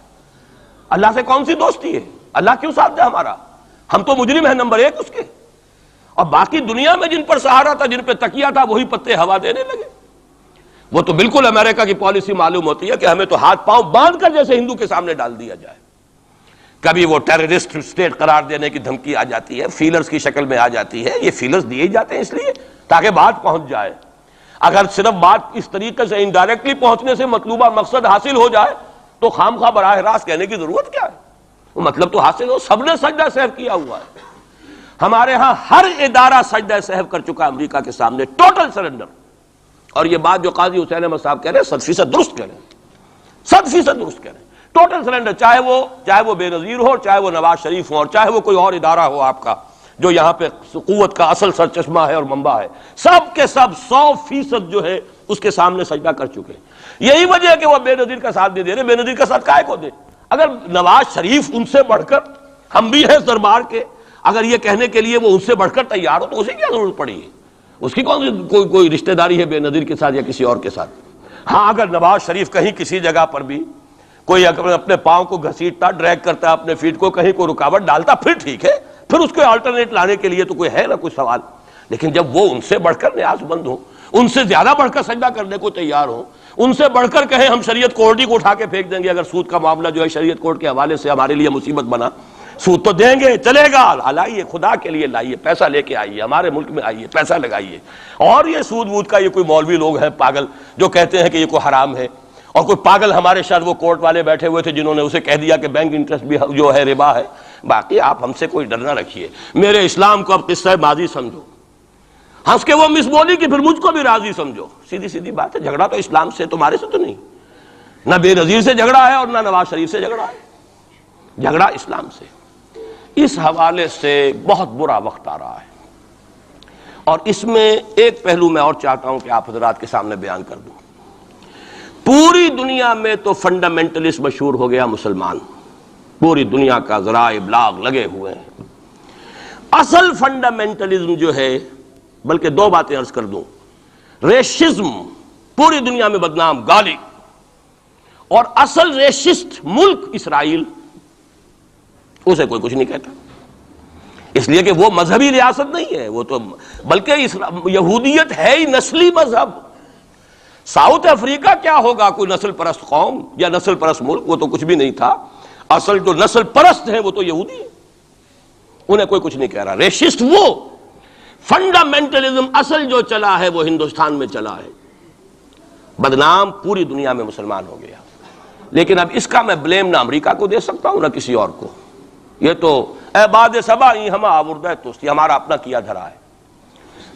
اللہ سے کون سی دوستی ہے؟ اللہ کیوں ساتھ دے ہمارا؟ ہم تو مجرم ہیں نمبر 1 اس کے. اور باقی دنیا میں جن پر سہارا تھا، جن پہ تکیہ تھا، وہی پتے ہوا دینے لگے. وہ تو بالکل امریکہ کی پالیسی معلوم ہوتی ہے کہ ہمیں تو ہاتھ پاؤں باندھ کر جیسے ہندو کے سامنے ڈال دیا جائے. کبھی وہ ٹیررسٹ اسٹیٹ قرار دینے کی دھمکی آ جاتی ہے، فیلرز کی شکل میں آ جاتی ہے. یہ فیلرز دیے جاتے ہیں اس لیے تاکہ بات پہنچ جائے. اگر صرف بات اس طریقے سے انڈائریکٹلی پہنچنے سے مطلوبہ مقصد حاصل ہو جائے تو خام خواہ براہ راست کہنے کی ضرورت کیا ہے؟ وہ مطلب تو حاصل ہو. سب نے سجدہ سہو کیا ہوا ہے. ہمارے ہاں ہر ادارہ سجدہ سہو کر چکا امریکہ کے سامنے. Total surrender. اور یہ بات جو قاضی حسین احمد صاحب کہہ رہے ہیں 100% درست کہہ رہے ہیں. 100% درست کہہ رہے ہیں. ٹوٹل سرنڈر، چاہے وہ بے نظیر ہو، چاہے وہ نواز شریف ہو، اور چاہے وہ کوئی اور ادارہ ہو آپ کا جو یہاں پہ قوت کا اصل سرچشمہ ہے اور منبع ہے، سب کے سب 100% جو ہے اس کے سامنے سجدہ کر چکے. یہی وجہ ہے کہ وہ بے نظیر کا ساتھ نہیں دے رہے. بے نظیر کا ساتھ کائے کو دے؟ اگر نواز شریف ان سے بڑھ کر، ہم بھی ہیں دربار کے، اگر یہ کہنے کے لیے وہ ان سے بڑھ کر تیار ہو تو اسے کیا ضرورت پڑی ہے؟ اس کی کون سی کوئی رشتہ داری ہے بے نظیر کے ساتھ یا کسی اور کے ساتھ؟ ہاں اگر نواز شریف کہیں کسی جگہ پر بھی کوئی اپنے پاؤں کو گھسیٹتا، ڈریگ کرتا اپنے فیٹ کو، کہیں کوئی رکاوٹ ڈالتا، پھر ٹھیک ہے، پھر اس کو آلٹرنیٹ لانے کے لیے تو کوئی ہے نہ کوئی سوال. لیکن جب وہ ان سے بڑھ کر نیاز مند ہوں، ان سے زیادہ بڑھ کر سجدہ کرنے کو تیار ہوں، ان سے بڑھ کر کہیں ہم شریعت کورٹ ہی کو اٹھا کے پھینک دیں گے اگر سود کا معاملہ جو ہے شریعت کورٹ کے حوالے سے ہمارے لیے مصیبت بنا، سود تو دیں گے، چلے گا، لائیے خدا کے لیے لائیے، پیسہ لے کے آئیے، ہمارے ملک میں آئیے، پیسہ لگائیے. اور یہ سود وود کا یہ کوئی مولوی لوگ ہیں پاگل جو کہتے ہیں کہ یہ کوئی حرام ہے، اور کوئی پاگل ہمارے شاید وہ کورٹ والے بیٹھے ہوئے تھے جنہوں نے اسے کہہ دیا کہ بینک انٹرسٹ بھی جو ہے ربا ہے. باقی آپ ہم سے کوئی ڈر نہ رکھیے. میرے اسلام کو اب قصہ ماضی سمجھو، ہنس کے وہ مس بولی کہ پھر مجھ کو بھی راضی سمجھو. سیدھی بات ہے. جھگڑا تو اسلام سے تمہارے سے تو نہیں، نہ بے نظیر سے جھگڑا ہے اور نہ نواز شریف سے جھگڑا ہے، جھگڑا اسلام سے. اس حوالے سے بہت برا وقت آ رہا ہے. اور اس میں ایک پہلو میں اور چاہتا ہوں کہ آپ حضرات کے سامنے بیان کر دوں. پوری دنیا میں تو فنڈامنٹلسٹ مشہور ہو گیا مسلمان، پوری دنیا کا ذرائع ابلاغ لگے ہوئے ہیں. اصل فنڈامنٹلزم جو ہے، بلکہ 2 باتیں عرض کر دوں، ریشزم پوری دنیا میں بدنام گالی، اور اصل ریشسٹ ملک اسرائیل، اسے کوئی کچھ نہیں کہتا، اس لیے کہ وہ مذہبی ریاست نہیں ہے، وہ تو بلکہ یہودیت ہے ہی نسلی مذہب. ساؤتھ افریقہ کیا ہوگا کوئی نسل پرست قوم یا نسل پرست ملک؟ وہ تو کچھ بھی نہیں تھا. اصل جو نسل پرست ہیں وہ تو یہودی ہیں، انہیں کوئی کچھ نہیں کہہ رہا. ریشسٹ وہ فنڈامنٹلزم اصل جو چلا ہے وہ ہندوستان میں چلا ہے، بدنام پوری دنیا میں مسلمان ہو گیا. لیکن اب اس کا میں بلیم نہ امریکہ کو دے سکتا ہوں نہ کسی اور کو. یہ تو اے باد سبا ہم آوردہ توستی، ہمارا اپنا کیا دھرا ہے.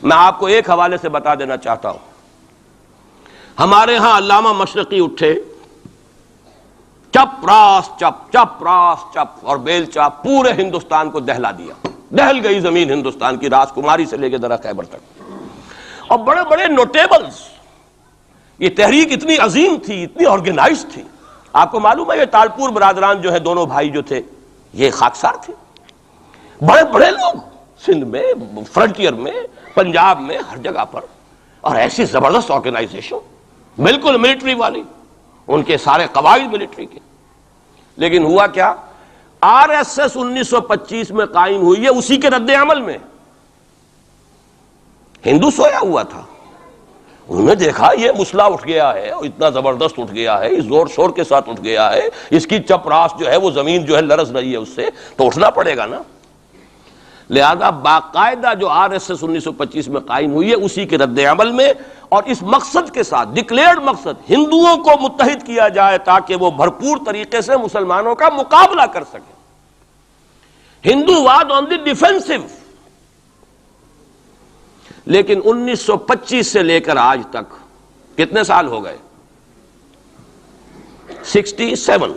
میں آپ کو ایک حوالے سے بتا دینا چاہتا ہوں. ہمارے ہاں علامہ مشرقی اٹھے، چپ راس چپ چپ راس چپ اور بیل چاپ پورے ہندوستان کو دہلا دیا. دہل گئی زمین ہندوستان کی، راجکماری سے لے کے درہ خیبر تک، اور بڑے بڑے نوٹیبلز. یہ تحریک اتنی عظیم تھی، اتنی آرگنائز تھی. آپ کو معلوم ہے یہ تالپور برادران جو ہے، دونوں بھائی جو تھے، یہ خاکسار تھے. بڑے بڑے لوگ سندھ میں، فرنٹیئر میں، پنجاب میں، ہر جگہ پر، اور ایسی زبردست آرگنائزیشن بالکل ملٹری والی، ان کے سارے قواعد ملٹری کے. لیکن ہوا کیا؟ آر ایس ایس 1925 میں قائم ہوئی ہے، اسی کے رد عمل میں. ہندو سویا ہوا تھا، انہوں نے دیکھا یہ مسئلہ اٹھ گیا ہے، اتنا زبردست اٹھ گیا ہے، اس زور شور کے ساتھ اٹھ گیا ہے، اس کی چپراس جو ہے وہ زمین جو ہے لرز رہی ہے، اس سے تو اٹھنا پڑے گا نا. لہذا باقاعدہ جو آر ایس ایس 1925 میں قائم ہوئی ہے، اسی کے رد عمل میں، اور اس مقصد کے ساتھ، ڈکلیئرڈ مقصد، ہندوؤں کو متحد کیا جائے تاکہ وہ بھرپور طریقے سے مسلمانوں کا مقابلہ کر سکیں. ہندو واد آن دی ڈیفینسو. لیکن 1925 سے لے کر آج تک کتنے سال ہو گئے؟ 67.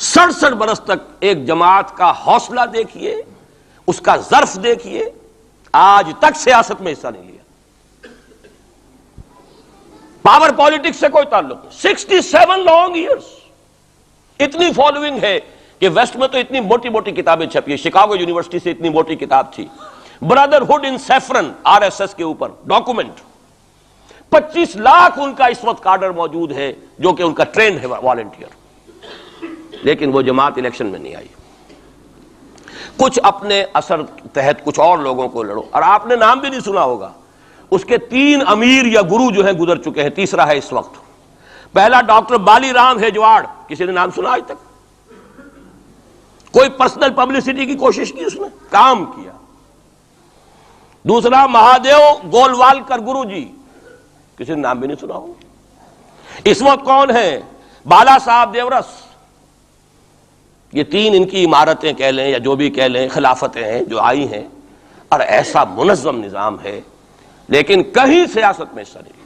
67 برس تک ایک جماعت کا حوصلہ دیکھیے، اس کا ظرف دیکھیے، آج تک سیاست میں حصہ نہیں لیا. پاور پالیٹکس سے کوئی تعلق نہیں. 67 لانگ ایئرس. اتنی فالوئنگ ہے کہ ویسٹ میں تو اتنی موٹی موٹی کتابیں چھپی ہیں. شکاگو یونیورسٹی سے اتنی موٹی کتاب تھی، برادرہڈ ان سیفرن، آر ایس ایس کے اوپر ڈاکومنٹ. 25 لاکھ ان کا اس وقت کارڈر موجود ہے جو کہ ان کا ٹرینڈ ہے والنٹیئر. لیکن وہ جماعت الیکشن میں نہیں آئی. کچھ اپنے اثر تحت کچھ اور لوگوں کو لڑو. اور آپ نے نام بھی نہیں سنا ہوگا، اس کے 3 امیر یا گرو جو ہیں گزر چکے ہیں، تیسرا ہے اس وقت. پہلا ڈاکٹر بالی رام ہیجواڑ، کسی نے نام سنا آج تک؟ کوئی پرسنل پبلسٹی کی کوشش کی، اس نے کام کیا. دوسرا مہادیو گولوالکر گرو جی، کسی نے نام بھی نہیں سنا ہوگا. اس وقت کون ہیں؟ بالا صاحب دیورس. یہ 3 ان کی عمارتیں کہہ لیں یا جو بھی کہہ لیں، خلافتیں ہیں جو آئی ہیں، اور ایسا منظم نظام ہے، لیکن کہیں سیاست میں حصہ نہیں.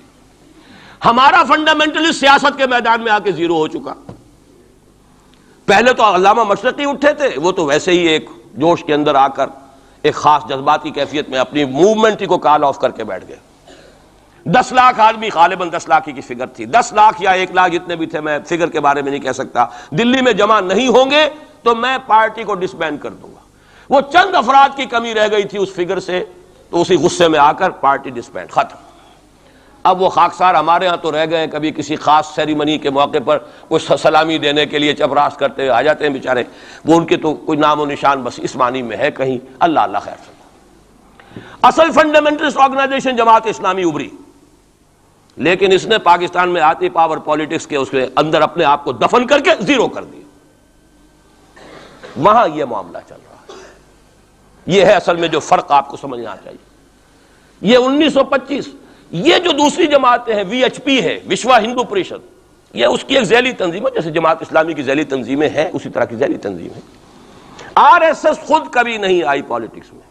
ہمارا فنڈامنٹلسٹ سیاست کے میدان میں آ کے زیرو ہو چکا. پہلے تو علامہ مشرقی اٹھے تھے، وہ تو ویسے ہی ایک جوش کے اندر آ کر ایک خاص جذباتی کیفیت میں اپنی موومنٹ کو کال آف کر کے بیٹھ گئے. 10 لاکھ آدمی، غالباً 10 لاکھ کی فگر تھی، 10 لاکھ یا 1 لاکھ جتنے بھی تھے، میں فگر کے بارے میں نہیں کہہ سکتا، دلی میں جمع نہیں ہوں گے تو میں پارٹی کو ڈسبینڈ کر دوں گا. وہ چند افراد کی کمی رہ گئی تھی اس فگر سے، تو اسی غصے میں آ کر پارٹی ڈسبینڈ، ختم. اب وہ خاکسار ہمارے ہاں تو رہ گئے، کبھی کسی خاص سیریمنی کے موقع پر کچھ سلامی دینے کے لیے چپراس کرتے آ جاتے ہیں بیچارے. وہ ان کے تو کوئی نام و نشان بس اس معنی میں ہے کہیں. اللہ اللہ خیر سے. اصل فنڈامنٹلسٹ آرگنائزیشن جماعت اسلامی ابھری، لیکن اس نے پاکستان میں آتی پاور پالیٹکس کے اس کے اندر اپنے آپ کو دفن کر کے زیرو کر دیا. وہاں یہ معاملہ چل رہا ہے. یہ ہے اصل میں جو فرق آپ کو سمجھنا چاہیے. یہ 1925 یہ جو دوسری جماعتیں ہیں، وی ایچ پی ہے، وشوا ہندو پریشد، یہ اس کی ایک ذیلی تنظیم ہے، جیسے جماعت اسلامی کی ذیلی تنظیمیں ہیں اسی طرح کی ذیلی تنظیم ہے. آر ایس ایس خود کبھی نہیں آئی پالیٹکس میں،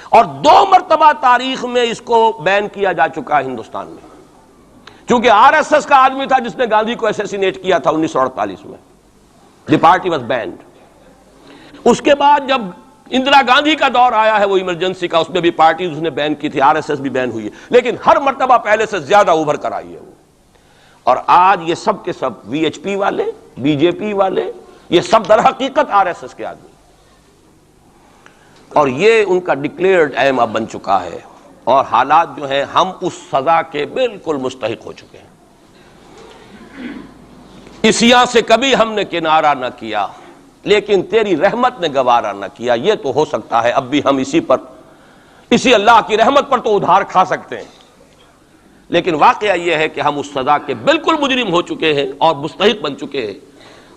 اور 2 مرتبہ تاریخ میں اس کو بین کیا جا چکا ہے ہندوستان میں. چونکہ آر ایس ایس کا آدمی تھا جس نے گاندھی کو ایسیسینیٹ کیا تھا 1948 میں. دی پارٹی واز بینڈ. اس کے بعد جب اندرا گاندھی کا دور آیا ہے وہ ایمرجنسی کا، اس میں بھی پارٹیز اس نے بین کی تھی، آر ایس ایس بھی بین ہوئی ہے، لیکن ہر مرتبہ پہلے سے زیادہ ابھر کر آئی ہے وہ. اور آج یہ سب کے سب وی ایچ پی والے، بی جے پی والے، یہ سب در حقیقت آر ایس ایس کے آدمی، اور یہ ان کا ڈکلیئرڈ ایم اب بن چکا ہے. اور حالات جو ہیں ہم اس سزا کے بالکل مستحق ہو چکے ہیں. اسیاں سے کبھی ہم نے کنارہ نہ کیا، لیکن تیری رحمت نے گوارا نہ کیا. یہ تو ہو سکتا ہے اب بھی ہم اسی اللہ کی رحمت پر تو ادھار کھا سکتے ہیں، لیکن واقعہ یہ ہے کہ ہم اس سزا کے بالکل مجرم ہو چکے ہیں اور مستحق بن چکے ہیں.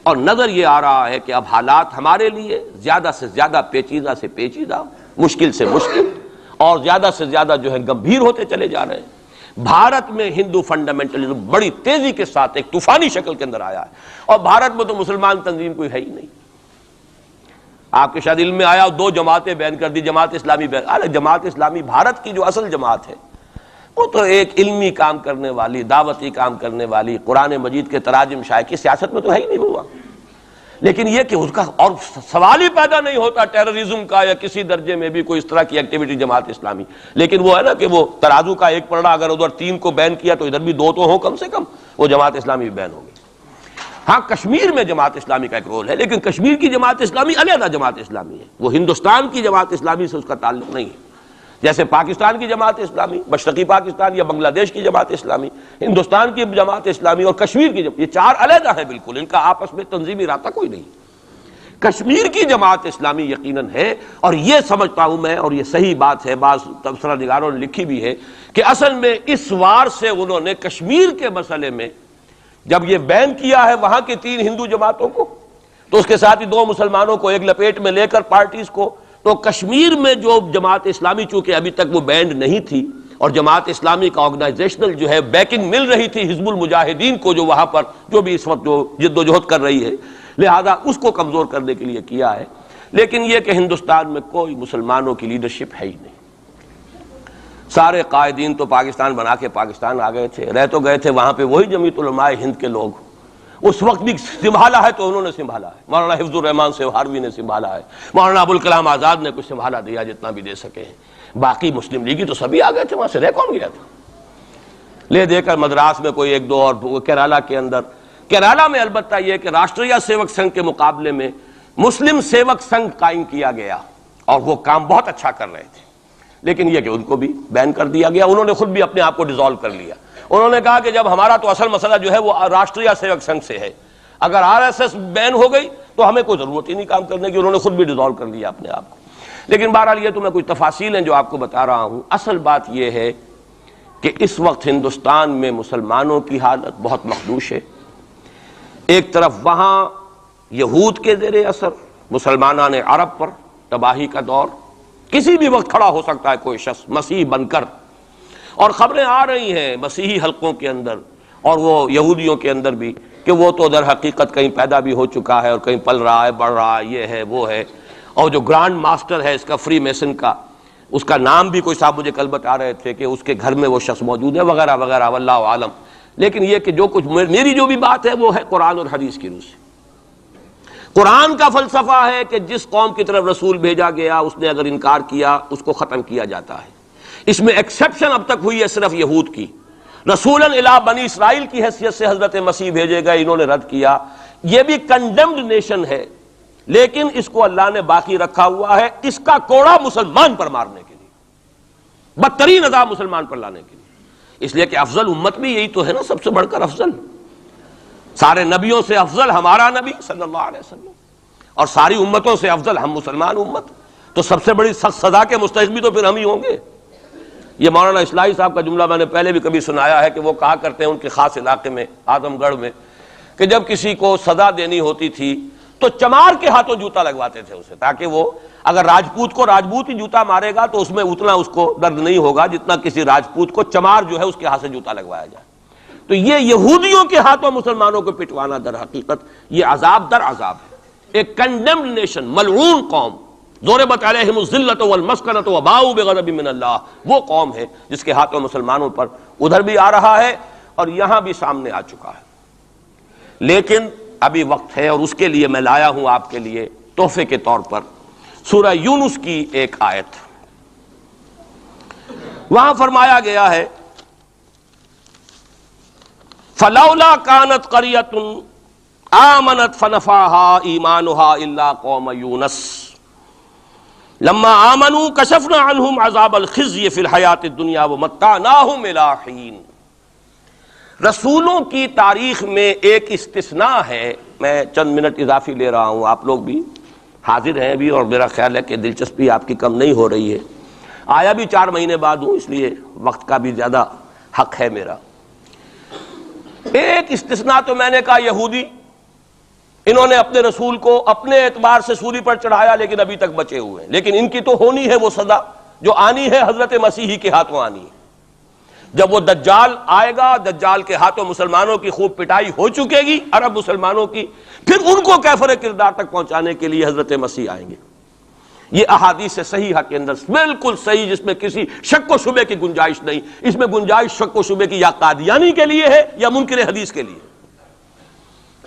اور نظر یہ آ رہا ہے کہ اب حالات ہمارے لیے زیادہ سے زیادہ پیچیدہ سے پیچیدہ، مشکل سے مشکل، اور زیادہ سے زیادہ جو ہے گمبھیر ہوتے چلے جا رہے ہیں. بھارت میں ہندو فنڈامنٹلزم بڑی تیزی کے ساتھ ایک طوفانی شکل کے اندر آیا ہے، اور بھارت میں تو مسلمان تنظیم کوئی ہے ہی نہیں. آپ کے شاید علم میں آیا 2 جماعتیں بین کر دی، جماعت اسلامی بین. ارے جماعت اسلامی بھارت کی جو اصل جماعت ہے وہ تو ایک علمی کام کرنے والی، دعوتی کام کرنے والی، قرآن مجید کے تراجم شائع کی، سیاست میں تو ہے ہی نہیں ہوا. لیکن یہ کہ اس کا اور سوال ہی پیدا نہیں ہوتا ٹیررزم کا یا کسی درجے میں بھی کوئی اس طرح کی ایکٹیویٹی جماعت اسلامی. لیکن وہ ہے نا کہ وہ ترازو کا ایک پلڑا اگر ادھر 3 کو بین کیا تو ادھر بھی 2 تو ہوں کم سے کم, وہ جماعت اسلامی بھی بین ہوگی. ہاں کشمیر میں جماعت اسلامی کا ایک رول ہے, لیکن کشمیر کی جماعت اسلامی علیحدہ جماعت اسلامی ہے, وہ ہندوستان کی جماعت اسلامی سے اس کا تعلق نہیں ہے. جیسے پاکستان کی جماعت اسلامی, مشرقی پاکستان یا بنگلہ دیش کی جماعت اسلامی, ہندوستان کی جماعت اسلامی اور کشمیر کی یہ 4 علیحدہ ہیں بالکل, ان کا آپس میں تنظیمی رابطہ کوئی نہیں. کشمیر کی جماعت اسلامی یقیناً ہے, اور یہ سمجھتا ہوں میں, اور یہ صحیح بات ہے, بعض تبصرہ نگاروں نے لکھی بھی ہے کہ اصل میں اس وار سے انہوں نے کشمیر کے مسئلے میں جب یہ بین کیا ہے وہاں کی 3 ہندو جماعتوں کو, تو اس کے ساتھ ہی 2 مسلمانوں کو ایک لپیٹ میں لے کر پارٹیز کو, تو کشمیر میں جو جماعت اسلامی چونکہ ابھی تک وہ بینڈ نہیں تھی, اور جماعت اسلامی کا آرگنائزیشنل جو ہے بیکنگ مل رہی تھی حزب المجاہدین کو, جو وہاں پر جو بھی اس وقت جو جد و جہد کر رہی ہے, لہذا اس کو کمزور کرنے کے لیے کیا ہے. لیکن یہ کہ ہندوستان میں کوئی مسلمانوں کی لیڈرشپ ہے ہی نہیں. سارے قائدین تو پاکستان بنا کے پاکستان آ گئے تھے, رہ تو گئے تھے وہاں پہ وہی جمیعت علماء ہند کے لوگ, اس وقت بھی سنبھالا ہے تو انہوں نے سنبھالا ہے. مولانا حفظ الرحمان سہاروی نے سنبھالا ہے, مولانا ابوالکلام آزاد نے کچھ سنبھالا دیا جتنا بھی دے سکے ہیں. باقی مسلم لیگی تو سبھی آ گئے تھے, وہاں سے رہ کون گیا تھا؟ لے دے کر مدراس میں کوئی 1-2 اور کیرالا کے اندر, کیرالا میں البتہ یہ کہ راشٹریہ سیوک سنگھ کے مقابلے میں مسلم سیوک سنگھ قائم کیا گیا, اور وہ کام بہت اچھا کر رہے تھے. لیکن یہ کہ ان کو بھی بین کر دیا گیا, انہوں نے خود بھی اپنے آپ کو ڈیزالو کر لیا. انہوں نے کہا کہ جب ہمارا تو اصل مسئلہ جو ہے وہ راشٹریہ سیوک سنگھ سے ہے, اگر RSS بین ہو گئی تو ہمیں کوئی ضرورت ہی نہیں کام کرنے کی, انہوں نے خود بھی ڈیزالو کر لیا اپنے آپ کو. لیکن بہرحال یہ تو میں کچھ تفاصیل ہیں جو آپ کو بتا رہا ہوں. اصل بات یہ ہے کہ اس وقت ہندوستان میں مسلمانوں کی حالت بہت مخدوش ہے. ایک طرف وہاں یہود کے زیر اثر مسلمانان عرب پر تباہی کا دور, کسی بھی وقت کھڑا ہو سکتا ہے کوئی شخص مسیح بن کر, اور خبریں آ رہی ہیں مسیحی حلقوں کے اندر اور وہ یہودیوں کے اندر بھی کہ وہ تو در حقیقت کہیں پیدا بھی ہو چکا ہے اور کہیں پل رہا ہے, بڑھ رہا ہے, یہ ہے وہ ہے. اور جو گرانڈ ماسٹر ہے اس کا فری میسن کا, اس کا نام بھی کوئی صاحب مجھے کل بتا رہے تھے کہ اس کے گھر میں وہ شخص موجود ہے وغیرہ وغیرہ, واللہ عالم. لیکن یہ کہ جو کچھ میری جو بھی بات ہے وہ ہے قرآن اور حدیث کی روح سے. قرآن کا فلسفہ ہے کہ جس قوم کی طرف رسول بھیجا گیا اس نے اگر انکار کیا اس کو ختم کیا جاتا ہے. اس میں ایکسیپشن اب تک ہوئی ہے صرف یہود کی. رسولاً الی بنی اسرائیل کی حیثیت سے حضرت مسیح بھیجے گئے, انہوں نے رد کیا. یہ بھی کنڈیمڈ نیشن ہے, لیکن اس کو اللہ نے باقی رکھا ہوا ہے اس کا کوڑا مسلمان پر مارنے کے لیے, بدترین عذاب مسلمان پر لانے کے لیے. اس لیے کہ افضل امت بھی یہی تو ہے نا, سب سے بڑھ کر افضل, سارے نبیوں سے افضل ہمارا نبی صلی اللہ علیہ وسلم, اور ساری امتوں سے افضل ہم مسلمان امت. تو سب سے بڑی سخت سزا کے مستحق بھی تو پھر ہم ہی ہوں گے. یہ مولانا اصلاحی صاحب کا جملہ میں نے پہلے بھی کبھی سنایا ہے کہ وہ کہا کرتے ہیں ان کے خاص علاقے میں اعظم گڑھ میں کہ جب کسی کو سزا دینی ہوتی تھی تو چمار کے ہاتھوں جوتا لگواتے تھے اسے, تاکہ وہ اگر راجپوت کو راجپوت ہی جوتا مارے گا تو اس میں اتنا اس کو درد نہیں ہوگا جتنا کسی راجپوت کو چمار جو ہے اس کے ہاتھ سے جوتا لگوایا جائے. تو یہ یہودیوں کے ہاتھوں مسلمانوں کو پٹوانا در حقیقت یہ عذاب در عذاب ہے. ایک کنڈیمڈ نیشن, ملعون قوم, ضربت علیہم الذلۃ والمسکنۃ وباؤوا بغضب من اللہ, وہ قوم ہے جس کے ہاتھوں مسلمانوں پر ادھر بھی آ رہا ہے اور یہاں بھی سامنے آ چکا ہے. لیکن ابھی وقت ہے, اور اس کے لیے میں لایا ہوں آپ کے لیے تحفے کے طور پر سورہ یونس کی ایک آیت. وہاں فرمایا گیا ہے فلولا كانت قرية آمنت فنفعها إيمانها إلا قوم يونس لما آمنوا كشفنا عنهم عذاب الخزي في الحياة الدنيا ومتعناهم إلى حين. رسولوں کی تاریخ میں ایک استثناء ہے, میں چند منٹ اضافی لے رہا ہوں, آپ لوگ بھی حاضر ہیں ابھی اور میرا خیال ہے کہ دلچسپی آپ کی کم نہیں ہو رہی ہے. آیا بھی 4 مہینے بعد ہوں, اس لیے وقت کا بھی زیادہ حق ہے میرا. ایک استثناء تو میں نے کہا یہودی, انہوں نے اپنے رسول کو اپنے اعتبار سے سولی پر چڑھایا لیکن ابھی تک بچے ہوئے ہیں. لیکن ان کی تو ہونی ہے وہ سزا جو آنی ہے حضرت مسیحی کے ہاتھوں آنی ہے. جب وہ دجال آئے گا, دجال کے ہاتھوں مسلمانوں کی خوب پٹائی ہو چکے گی, عرب مسلمانوں کی, پھر ان کو کیفر کردار تک پہنچانے کے لیے حضرت مسیح آئیں گے. یہ احادیث صحیحہ کے اندر بالکل صحیح, جس میں کسی شک و شبے کی گنجائش نہیں. اس میں گنجائش شک و شبے کی یا قادیانی کے لیے ہے یا منکر حدیث کے لیے,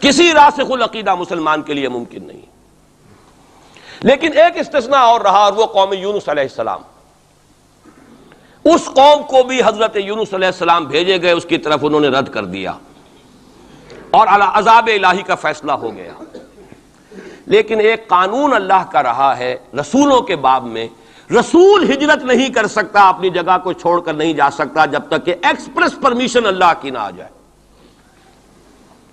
کسی راسخ العقیدہ مسلمان کے لیے ممکن نہیں. لیکن ایک استثناء اور رہا، اور وہ قوم یونس علیہ السلام. اس قوم کو بھی حضرت یونس علیہ السلام بھیجے گئے، اس کی طرف انہوں نے رد کر دیا اور عذاب الہی کا فیصلہ ہو گیا. لیکن ایک قانون اللہ کا رہا ہے رسولوں کے باب میں، رسول ہجرت نہیں کر سکتا، اپنی جگہ کو چھوڑ کر نہیں جا سکتا جب تک کہ ایکسپریس پرمیشن اللہ کی نہ آ جائے.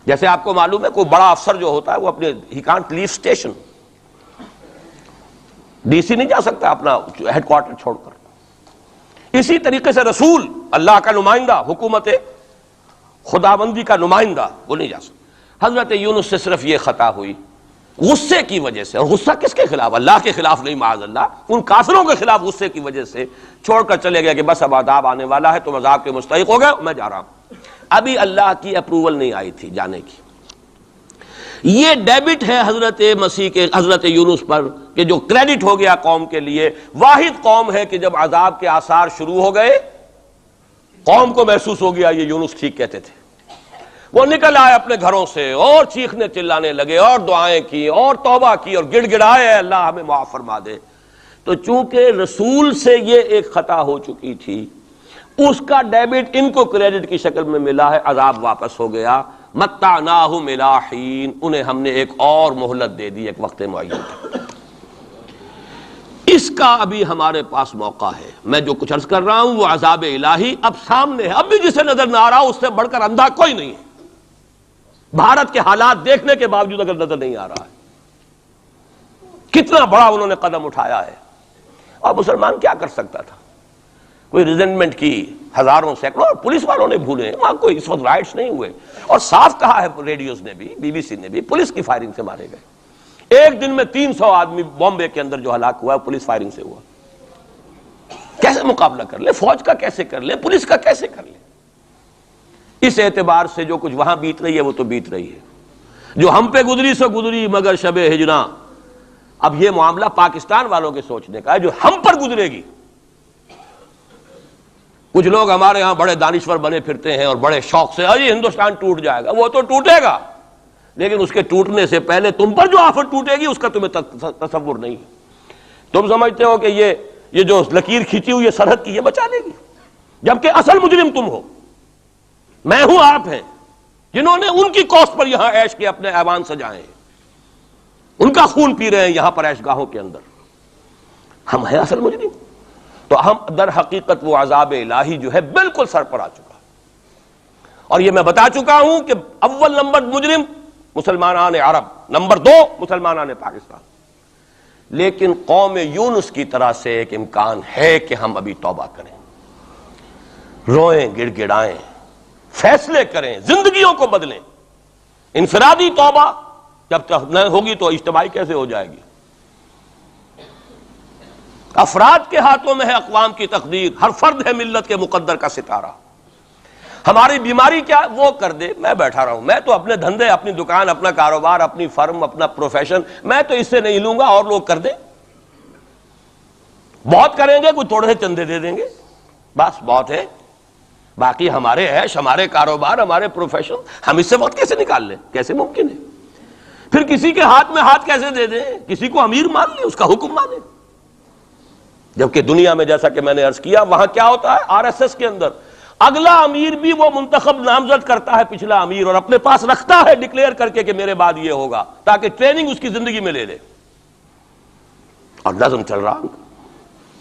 جیسے آپ کو معلوم ہے کوئی بڑا افسر جو ہوتا ہے وہ اپنے ہی can't leave station, D C نہیں جا سکتا اپنا ہیڈ کوارٹر چھوڑ کر. اسی طریقے سے رسول، اللہ کا نمائندہ، حکومت خداوندی کا نمائندہ، وہ نہیں جا سکتا. حضرت یونس سے صرف یہ خطا ہوئی غصے کی وجہ سے، اور غصہ کس کے خلاف؟ اللہ کے خلاف نہیں، معاذ اللہ، ان کافروں کے خلاف غصے کی وجہ سے چھوڑ کر چلے گئے کہ بس اب عذاب آنے والا ہے، تم عذاب کے مستحق ہو گئے، میں جا رہا ہوں. ابھی اللہ کی اپروول نہیں آئی تھی جانے کی. یہ ڈیبٹ ہے حضرت مسیح کے حضرت یونس پر کہ جو کریڈٹ ہو گیا قوم کے لیے. واحد قوم ہے کہ جب عذاب کے آثار شروع ہو گئے قوم کو محسوس ہو گیا یہ یونس ٹھیک کہتے تھے. وہ نکل آئے اپنے گھروں سے اور چیخنے چلانے لگے اور دعائیں کی اور توبہ کی اور گڑ گڑائے اللہ ہمیں معاف فرما دے. تو چونکہ رسول سے یہ ایک خطا ہو چکی تھی، اس کا ڈیبٹ ان کو کریڈٹ کی شکل میں ملا ہے، عذاب واپس ہو گیا. متعناہم الی حین، انہیں ہم نے ایک اور مہلت دے دی، ایک وقت معین. اس کا ابھی ہمارے پاس موقع ہے. میں جو کچھ عرض کر رہا ہوں وہ عذاب الہی اب سامنے ہے. اب بھی جسے نظر نہ آ رہا اس سے بڑھ کر اندھا کوئی نہیں ہے. بھارت کے حالات دیکھنے کے باوجود اگر نظر نہیں آ رہا ہے کتنا بڑا انہوں نے قدم اٹھایا ہے. اور مسلمان کیا کر سکتا تھا؟ کوئی ریزنٹمنٹ کی ہزاروں سینکڑوں، اور پولیس والوں نے بھولے، وہاں کوئی اس وقت رائٹس نہیں ہوئے. اور صاف کہا ہے ریڈیوز نے بھی، بی بی سی نے بھی، پولیس کی فائرنگ سے مارے گئے. ایک دن میں 300 آدمی بامبے کے اندر جو ہلاک ہوا ہے پولیس فائرنگ سے ہوا. کیسے مقابلہ کر لیں؟ فوج کا کیسے کر لیں؟ پولیس کا کیسے کر لیں؟ اس اعتبار سے جو کچھ وہاں بیت رہی ہے وہ تو بیت رہی ہے. جو ہم پہ گزری سو گزری مگر شب ہجراں. اب یہ معاملہ پاکستان والوں کے سوچنے کا ہے جو ہم پر گزرے گی. کچھ لوگ ہمارے ہاں بڑے دانشور بنے پھرتے ہیں اور بڑے شوق سے یہ ہندوستان ٹوٹ جائے گا. وہ تو ٹوٹے گا، لیکن اس کے ٹوٹنے سے پہلے تم پر جو آفت ٹوٹے گی اس کا تمہیں تصور نہیں. تم سمجھتے ہو کہ یہ جو لکیر کھینچی ہوئی ہے سرحد کی، یہ بچا لے گی، جبکہ اصل مجرم تم ہو، میں ہوں، آپ ہیں، جنہوں نے ان کی کوسٹ پر یہاں عیش کے اپنے ایوان سجائے ہیں، ان کا خون پی رہے ہیں یہاں پر عیش گاہوں کے اندر. ہم ہیں اصل مجرم. تو ہم در حقیقت وہ عذاب الہی جو ہے بالکل سر پر آ چکا. اور یہ میں بتا چکا ہوں کہ اول نمبر مجرم مسلمانان عرب، نمبر 2 مسلمانان پاکستان. لیکن قوم یونس کی طرح سے ایک امکان ہے کہ ہم ابھی توبہ کریں، روئیں، گڑ گڑائیں، فیصلے کریں، زندگیوں کو بدلیں. انفرادی توبہ جب تک نہ ہوگی تو اجتماعی کیسے ہو جائے گی؟ افراد کے ہاتھوں میں ہے اقوام کی تقدیر، ہر فرد ہے ملت کے مقدر کا ستارہ. ہماری بیماری کیا وہ کر دے، میں بیٹھا رہا ہوں، میں تو اپنے دھندے، اپنی دکان، اپنا کاروبار، اپنی فرم، اپنا پروفیشن، میں تو اس سے نہیں لوں گا، اور لوگ کر دیں. بہت کریں گے، کوئی تھوڑے سے چندے دے دیں گے، بس بہت ہے. باقی ہمارے عیش، ہمارے کاروبار، ہمارے پروفیشن، ہم اس سے وقت کیسے نکال لیں؟ کیسے ممکن ہے؟ پھر کسی کے ہاتھ میں ہاتھ کیسے دے دیں؟ کسی کو امیر مان لیں، اس کا حکم مانے. جبکہ دنیا میں جیسا کہ میں نے عرض کیا وہاں کیا ہوتا ہے، آر ایس ایس کے اندر اگلا امیر بھی وہ منتخب نامزد کرتا ہے پچھلا امیر، اور اپنے پاس رکھتا ہے ڈکلیئر کر کے کہ میرے بعد یہ ہوگا، تاکہ ٹریننگ اس کی زندگی میں لے لے. اور نظم چل رہا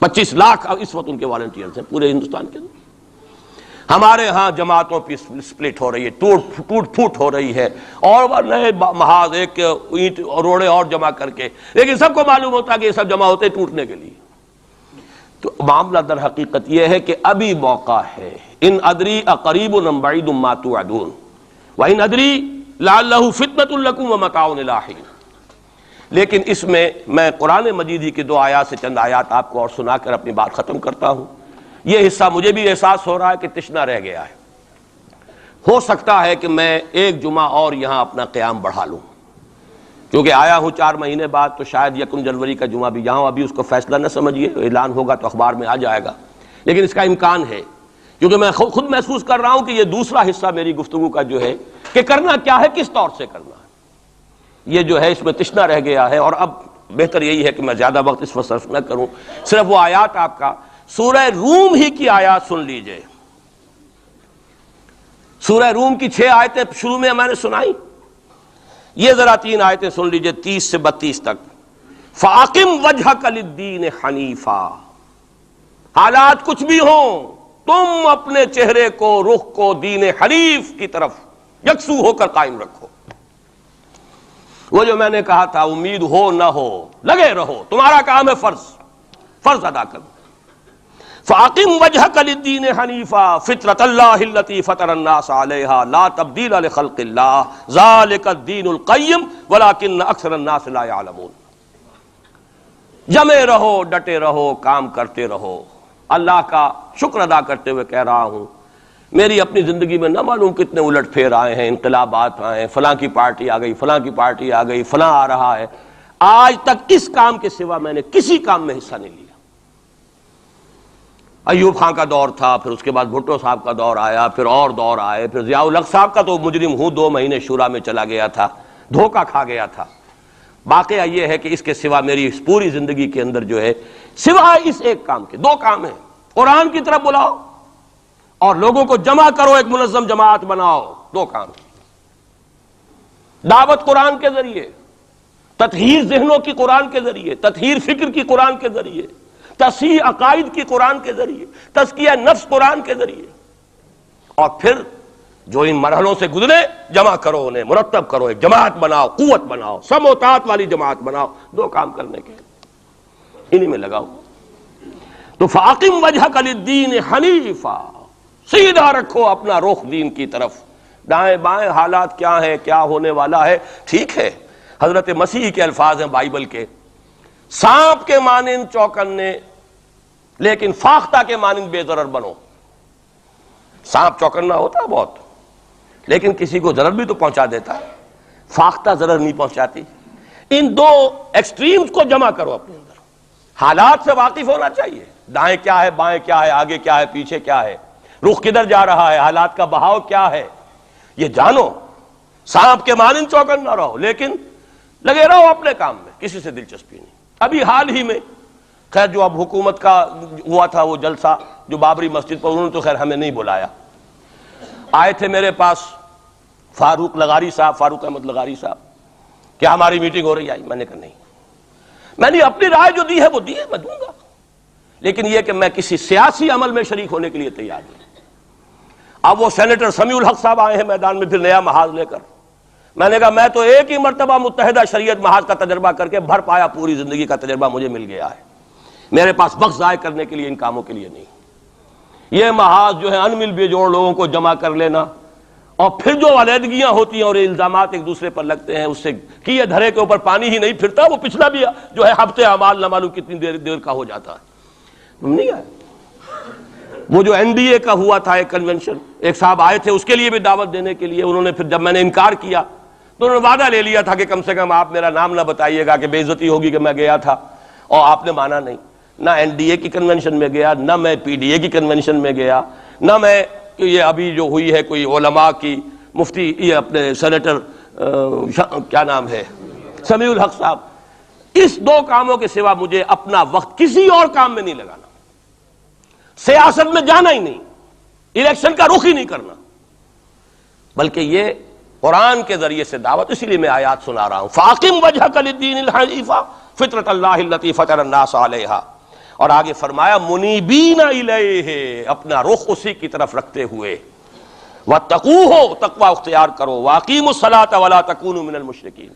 25 لاکھ اس وقت ان کے والنٹیئرز ہیں پورے ہندوستان کے اندر. ہمارے ہاں جماعتوں کی سپلٹ ہو رہی ہے، ٹوٹ پھوٹ ہو رہی ہے، اور نئے محاذ ایک اینٹ روڑے اور جمع کر کے، لیکن سب کو معلوم ہوتا ہے کہ یہ سب جمع ہوتے ٹوٹنے کے لیے. تو معاملہ در حقیقت یہ ہے کہ ابھی موقع ہے. ان ادری اقریب ام بعید ما توعدون وان ادری لعلہ فتنۃ لکم ومتاع الی حین. لیکن اس میں قرآن مجید ہی کی 2 آیات سے چند آیات آپ کو اور سنا کر اپنی بات ختم کرتا ہوں. یہ حصہ مجھے بھی احساس ہو رہا ہے کہ تشنا رہ گیا ہے. ہو سکتا ہے کہ میں ایک جمعہ اور یہاں اپنا قیام بڑھا لوں، کیونکہ آیا ہوں 4 مہینے بعد، تو شاید 1 جنوری کا جمعہ بھی یہاں. ابھی اس کو فیصلہ نہ سمجھیے، اعلان ہوگا تو اخبار میں آ جائے گا، لیکن اس کا امکان ہے، کیونکہ میں خود محسوس کر رہا ہوں کہ یہ دوسرا حصہ میری گفتگو کا جو ہے کہ کرنا کیا ہے، کس طور سے کرنا ہے۔ یہ جو ہے اس میں تشنا رہ گیا ہے، اور اب بہتر یہی ہے کہ میں زیادہ وقت اس پر صرف نہ کروں، صرف وہ آیات آپ کا سورہ روم ہی کی آیات سن لیجئے۔ سورہ روم کی 6 آیتیں شروع میں میں نے سنائی، یہ ذرا 3 آیتیں سن لیجئے 30 سے 32 تک۔ فَأَقِمْ وَجْهَكَ لِلدِّينِ حَنِيفًا، حالات کچھ بھی ہوں تم اپنے چہرے کو، رخ کو دین حنیف کی طرف یکسو ہو کر قائم رکھو۔ وہ جو میں نے کہا تھا امید ہو نہ ہو لگے رہو، تمہارا کام ہے فرض ادا کرو۔ فَأَقِمْ وَجْهَكَ لِلدِّينِ حَنِيفًا فِطْرَةَ اللَّهِ الَّتِي فَطَرَ النَّاسَ عَلَيْهَا لَا تَبْدِيلَ لِخَلْقِ اللَّهِ ذَلِكَ الدِّينُ الْقَيِّمُ وَلَكِنَّ أَكْثَرَ النَّاسِ لَا يَعْلَمُونَ۔ جمے رہو، ڈٹے رہو، کام کرتے رہو۔ اللہ کا شکر ادا کرتے ہوئے کہہ رہا ہوں، میری اپنی زندگی میں نہ معلوم کتنے الٹ پھیر آئے ہیں، انقلابات آئے ہیں، فلاں کی پارٹی آ گئی، فلاں کی پارٹی آ گئی، فلاں آ رہا ہے، آج تک اس کام کے سوا میں نے کسی کام میں حصہ نہیں لیا۔ ایوب خان کا دور تھا، پھر اس کے بعد بھٹو صاحب کا دور آیا، پھر اور دور آئے، پھر ضیاء الحق صاحب کا تو مجرم ہوں 2 مہینے شورا میں چلا گیا تھا، دھوکہ کھا گیا تھا۔ واقعہ یہ ہے کہ اس کے سوا میری اس پوری زندگی کے اندر جو ہے سوائے اس ایک کام کے 2 کام ہیں، قرآن کی طرف بلاؤ اور لوگوں کو جمع کرو، ایک منظم جماعت بناؤ، 2 کام۔ دعوت قرآن کے ذریعے، تطہیر ذہنوں کی قرآن کے ذریعے، تطہیر فکر کی قرآن کے ذریعے، تصحیح عقائد کی قرآن کے ذریعے، تزکیہ نفس قرآن کے ذریعے، اور پھر جو ان مرحلوں سے گزرے جمع کرو، انہیں مرتب کرو، ایک جماعت بناؤ، قوت بناؤ، سموتات والی جماعت بناؤ۔ 2 کام کرنے کے انہی میں لگاؤ۔ تو فَأَقِمْ وَجْهَكَ لِلدِّينِ حَنِيفًا، سیدھا رکھو اپنا رخ دین کی طرف، دائیں بائیں حالات کیا ہیں، کیا ہونے والا ہے، ٹھیک ہے۔ حضرت مسیح کے الفاظ ہیں بائبل کے، سانپ کے مانند چوکنے لیکن فاختہ کے مانند بے ضرر بنو۔ سانپ چوکنا ہوتا ہے بہت، لیکن کسی کو ضرر بھی تو پہنچا دیتا ہے، فاختہ ضرر نہیں پہنچاتی۔ ان 2 ایکسٹریمز کو جمع کرو اپنے اندر، حالات سے واقف ہونا چاہیے، دائیں کیا ہے، بائیں کیا ہے، آگے کیا ہے، پیچھے کیا ہے، رخ کدھر جا رہا ہے، حالات کا بہاؤ کیا ہے، یہ جانو۔ سانپ کے مانند چوکن نہ رہو، لیکن لگے رہو اپنے کام میں، کسی سے دلچسپی نہیں۔ ابھی حال ہی میں خیر جو اب حکومت کا ہوا تھا وہ جلسہ جو بابری مسجد پر، انہوں نے تو خیر ہمیں نہیں بلایا، آئے تھے میرے پاس فاروق احمد لغاری صاحب، کیا ہماری میٹنگ ہو رہی؟ آئی، میں نے کہا نہیں، میں نے اپنی رائے جو دی ہے وہ دی ہے، میں دوں گا، لیکن یہ کہ میں کسی سیاسی عمل میں شریک ہونے کے لیے تیار نہیں۔ اب وہ سینیٹر سمیع الحق صاحب آئے ہیں میدان میں پھر نیا محاذ لے کر، میں نے کہا میں تو ایک ہی مرتبہ متحدہ شریعت محاذ کا تجربہ کر کے بھر پایا، پوری زندگی کا تجربہ مجھے مل گیا ہے، میرے پاس وقت ضائع کرنے کے لیے ان کاموں کے لیے نہیں۔ یہ محاذ جو ہے ان مل بے جوڑ لوگوں کو جمع کر لینا، اور پھر جو علیحدگیاں ہوتی ہیں اور الزامات ایک دوسرے پر لگتے ہیں، اس سے کیے دھرے کے اوپر پانی ہی نہیں پھرتا، وہ پچھلا بھی جو ہے ہفتے اعمال نہ معلوم کتنی دیر کا ہو جاتا ہے۔ تم نہیں آئے؟ وہ جو این ڈی اے کا ہوا تھا ایک کنونشن، ایک صاحب آئے تھے اس کے لیے بھی دعوت دینے کے لیے، انہوں نے پھر جب میں نے انکار کیا تو انہوں نے وعدہ لے لیا تھا کہ کم سے کم آپ میرا نام نہ بتائیے گا کہ بے عزتی ہوگی کہ میں گیا تھا، اور آپ نے مانا نہیں۔ نہ این ڈی اے کی کنونشن میں گیا، نہ میں پی ڈی اے کی کنونشن میں گیا، نہ میں یہ ابھی جو ہوئی ہے کوئی علماء کی مفتی، یہ اپنے سینیٹر کیا نام ہے سمیع الحق صاحب، اس 2 کاموں کے سوا مجھے اپنا وقت کسی اور کام میں نہیں لگانا، سیاست میں جانا ہی نہیں، الیکشن کا رخ ہی نہیں کرنا، بلکہ یہ قرآن کے ذریعے سے دعوت۔ اسی لیے میں آیات سنا رہا ہوں، فَأَقِمْ وَجْهَكَ لِلدِّينِ الْحَنِيفَ فِطْرَةَ اللَّهِ الَّتِي فَطَرَ النَّاسَ عَلَيْهَا، اور آگے فرمایا منیبین الیہ، اپنا رخ اسی کی طرف رکھتے ہوئے، واتقوہ، تقوی اختیار کرو، واقیموا الصلاۃ ولا تکونوا من المشرکین،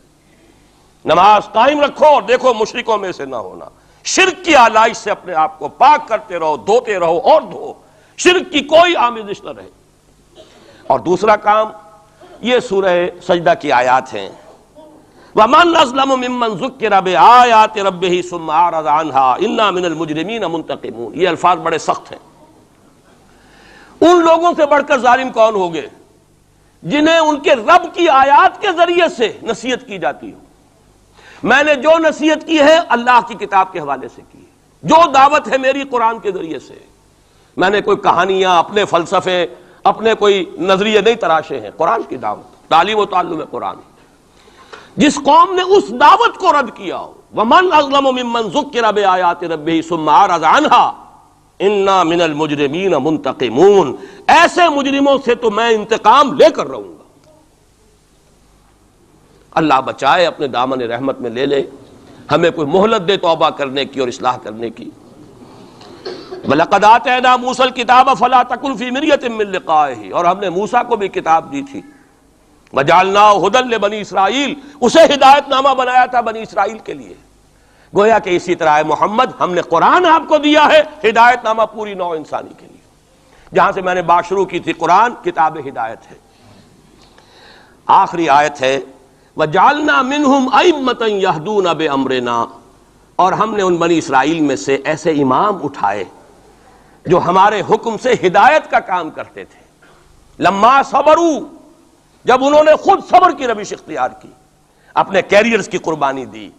نماز قائم رکھو اور دیکھو مشرکوں میں سے نہ ہونا، شرک کی آلائش سے اپنے آپ کو پاک کرتے رہو، دھوتے رہو اور دھو، شرک کی کوئی آمیزش نہ رہے۔ اور دوسرا کام یہ سورہ سجدہ کی آیات ہیں، وَمَنْ أَظْلَمُ مِمَّنْ ذُكِّرَ بِآيَاتِ رَبِّهِ ثُمَّ أَعْرَضَ عَنْهَا إِنَّا مِنَ الْمُجْرِمِينَ مُنْتَقِمُونَ۔ یہ الفاظ بڑے سخت ہیں۔ ان لوگوں سے بڑھ کر ظالم کون ہوگے جنہیں ان کے رب کی آیات کے ذریعے سے نصیحت کی جاتی ہو۔ میں نے جو نصیحت کی ہے اللہ کی کتاب کے حوالے سے کی ہے، جو دعوت ہے میری قرآن کے ذریعے سے، میں نے کوئی کہانیاں، اپنے فلسفے، اپنے کوئی نظریے نہیں تراشے ہیں، قرآن کی دعوت۔ تعلیم و تعلم قرآن. جس قوم نے اس دعوت کو رد کیا ہو، وَمَنْ أَظْلَمُ مِمَّنْ ذُكِّرَ بِآيَاتِ رَبِّهِ ثُمَّ أَعْرَضَ عَنْهَا إِنَّا مِنَ الْمُجْرِمِينَ مُنْتَقِمُونَ. ایسے مجرموں سے تو میں انتقام لے کر رہوں گا. اللہ بچائے، اپنے دامن رحمت میں لے لے، ہمیں کوئی مہلت دے توبہ کرنے کی اور اصلاح کرنے کی. وَلَقَدْ آتَيْنَا مُوسَى الْكِتَابَ فَلَا تَكُنْ فِي مِرْيَةٍ مِّن لِقَائِهِ. اور ہم نے موسیٰ کو بھی کتاب دی تھی. وَجَعَلْنَاهُ هُدًى لِبَنِي اسرائیل، اسے ہدایت نامہ بنایا تھا بنی اسرائیل کے لیے. گویا کہ اسی طرح محمد، ہم نے قرآن آپ کو دیا ہے ہدایت نامہ پوری نوع انسانی کے لیے. جہاں سے میں نے بات شروع کی تھی، قرآن کتاب ہدایت ہے. آخری آیت ہے وَجَعَلْنَا مِنْهُمْ أَئِمَّةً يَهْدُونَ بِأَمْرِنَا. اور ہم نے ان بنی اسرائیل میں سے ایسے امام اٹھائے جو ہمارے حکم سے ہدایت کا کام کرتے تھے. لما صبروا، جب انہوں نے خود صبر کی روش اختیار کی، اپنے کیریئرز کی قربانی دی،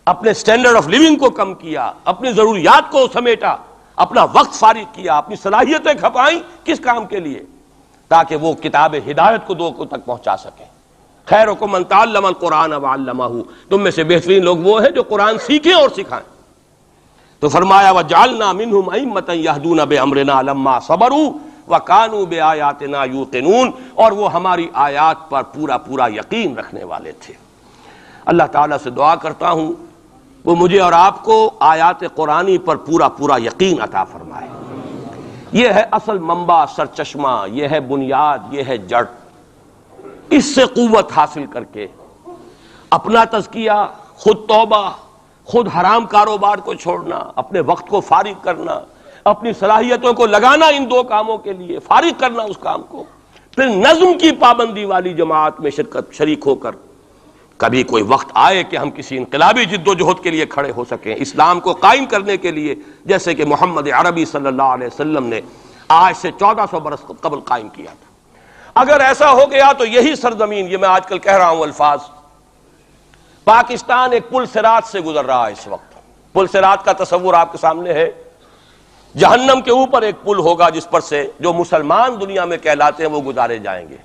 اپنے سٹینڈرڈ آف لیونگ کو کم کیا، اپنی ضروریات کو سمیٹا، اپنا وقت فارغ کیا، اپنی صلاحیتیں کھپائیں. کس کام کے لیے؟ تاکہ وہ کتاب ہدایت کو لوگوں تک پہنچا سکیں. خیرکم من تعلم القرآن وعلمہ. تم میں سے بہترین لوگ وہ ہیں جو قرآن سیکھیں اور سکھائیں. تو فرمایا وَجَعَلْنَا مِنْهُمْ أَئِمَّةً يَهْدُونَ بِأَمْرِنَا لَمَّا صَبَرُوا وَكَانُوا بِآيَاتِنَا يُوقِنُونَ. اور وہ ہماری آیات پر پورا یقین رکھنے والے تھے. اللہ تعالیٰ سے دعا کرتا ہوں وہ مجھے اور آپ کو آیات قرآنی پر پورا یقین عطا فرمائے. یہ ہے اصل منبع، سرچشمہ، یہ ہے بنیاد، یہ ہے جڑ. اس سے قوت حاصل کر کے اپنا تزکیہ، خود توبہ، خود حرام کاروبار کو چھوڑنا، اپنے وقت کو فارغ کرنا، اپنی صلاحیتوں کو لگانا ان دو کاموں کے لیے، فارغ کرنا اس کام کو. پھر نظم کی پابندی والی جماعت میں شریک ہو کر کبھی کوئی وقت آئے کہ ہم کسی انقلابی جد و جہد کے لیے کھڑے ہو سکیں، اسلام کو قائم کرنے کے لیے، جیسے کہ محمد عربی صلی اللہ علیہ وسلم نے آج سے 1400 برس قبل قائم کیا تھا. اگر ایسا ہو گیا تو یہی سرزمین، یہ میں آج کل کہہ رہا ہوں الفاظ، پاکستان ایک پل صراط سے گزر رہا ہے اس وقت. پل صراط کا تصور آپ کے سامنے ہے. جہنم کے اوپر ایک پل ہوگا جس پر سے جو مسلمان دنیا میں کہلاتے ہیں وہ گزارے جائیں گے.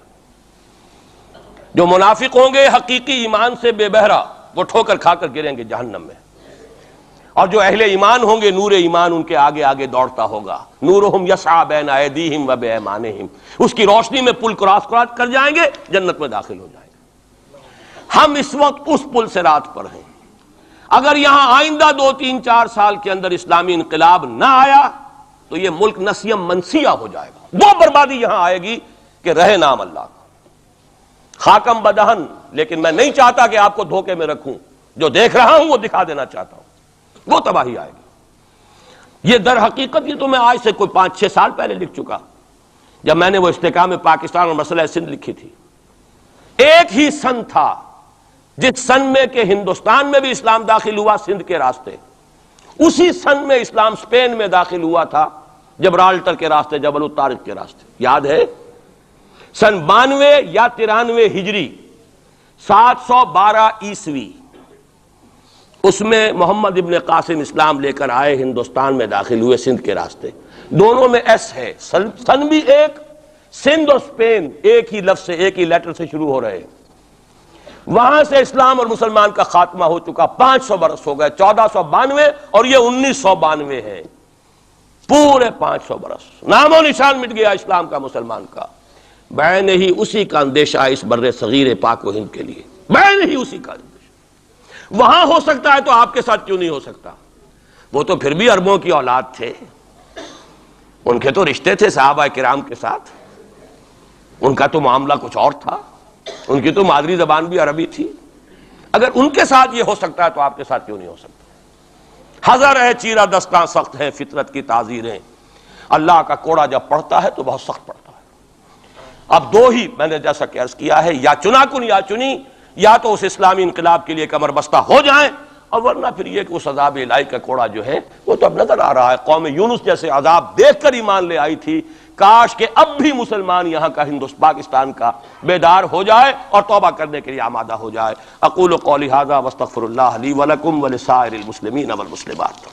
جو منافق ہوں گے حقیقی ایمان سے بے بہرا، وہ ٹھوکر کھا کر گریں گے جہنم میں. اور جو اہل ایمان ہوں گے نور ایمان ان کے آگے آگے دوڑتا ہوگا. نورہم یسعی بین ایدیہم و بایمانہم. اس کی روشنی میں پل کراس کر جائیں گے، جنت میں داخل ہو جائیں گے. ہم اس وقت اس پل صراط پر ہیں. اگر یہاں آئندہ 2-3-4 سال کے اندر اسلامی انقلاب نہ آیا تو یہ ملک نسیم منسیہ ہو جائے گا. وہ بربادی یہاں آئے گی کہ رہے نام اللہ کا. خاکم بدہن. لیکن میں نہیں چاہتا کہ آپ کو دھوکے میں رکھوں، جو دیکھ رہا ہوں وہ دکھا دینا چاہتا ہوں. وہ تباہی آئے گی. یہ در حقیقت یہ تو میں آج سے کوئی 5-6 سال پہلے لکھ چکا، جب میں نے وہ استحکام پاکستان اور مسئلہ سندھ لکھی تھی. ایک ہی سن تھا جس سن میں کہ ہندوستان میں بھی اسلام داخل ہوا سندھ کے راستے، اسی سن میں اسلام اسپین میں داخل ہوا تھا جبرالٹر کے راستے، جبل الطارق کے راستے. یاد ہے؟ سن 92 یا 93 ہجری، 712 عیسوی، اس میں محمد ابن قاسم اسلام لے کر آئے، ہندوستان میں داخل ہوئے سندھ کے راستے. دونوں میں ایس ہے، سن بھی ایک، سندھ اور اسپین ایک ہی لفظ سے، ایک ہی لیٹر سے شروع ہو رہے ہیں. وہاں سے اسلام اور مسلمان کا خاتمہ ہو چکا. 500 برس ہو گئے. 1492 اور یہ 1992 ہے. پورے 500 برس نام و نشان مٹ گیا اسلام کا، مسلمان کا. بین ہی اسی کا اندیشہ اس بر صغیر پاک و ہند کے لیے، بین ہی اسی کا اندیشہ. وہاں ہو سکتا ہے تو آپ کے ساتھ کیوں نہیں ہو سکتا؟ وہ تو پھر بھی عربوں کی اولاد تھے، ان کے تو رشتے تھے صحابہ کرام کے ساتھ، ان کا تو معاملہ کچھ اور تھا، ان کی تو مادری زبان بھی عربی تھی. اگر ان کے ساتھ یہ ہو سکتا ہے تو آپ کے ساتھ کیوں نہیں ہو سکتا؟ حذر ہے چیرہ دستاں سخت ہیں فطرت کی تعزیریں. اللہ کا کوڑا جب پڑتا ہے تو بہت سخت پڑتا ہے. اب دو ہی میں نے جیسا کہ عرض کیا ہے، یا چنا کن یا چنی، یا تو اس اسلامی انقلاب کے لیے کمر بستہ ہو جائیں، اور ورنہ پھر یہ کہ اس عذاب الہی کا کوڑا جو ہے وہ تو اب نظر آ رہا ہے. قوم یونس جیسے عذاب دیکھ کر ایمان لے آئی تھی. کاش کہ اب بھی مسلمان یہاں کا پاکستان کا بیدار ہو جائے اور توبہ کرنے کے لیے آمادہ ہو جائے. اقول قولی ھذا واستغفر اللہ لی ولکم ولسائر المسلمین والمسلمات.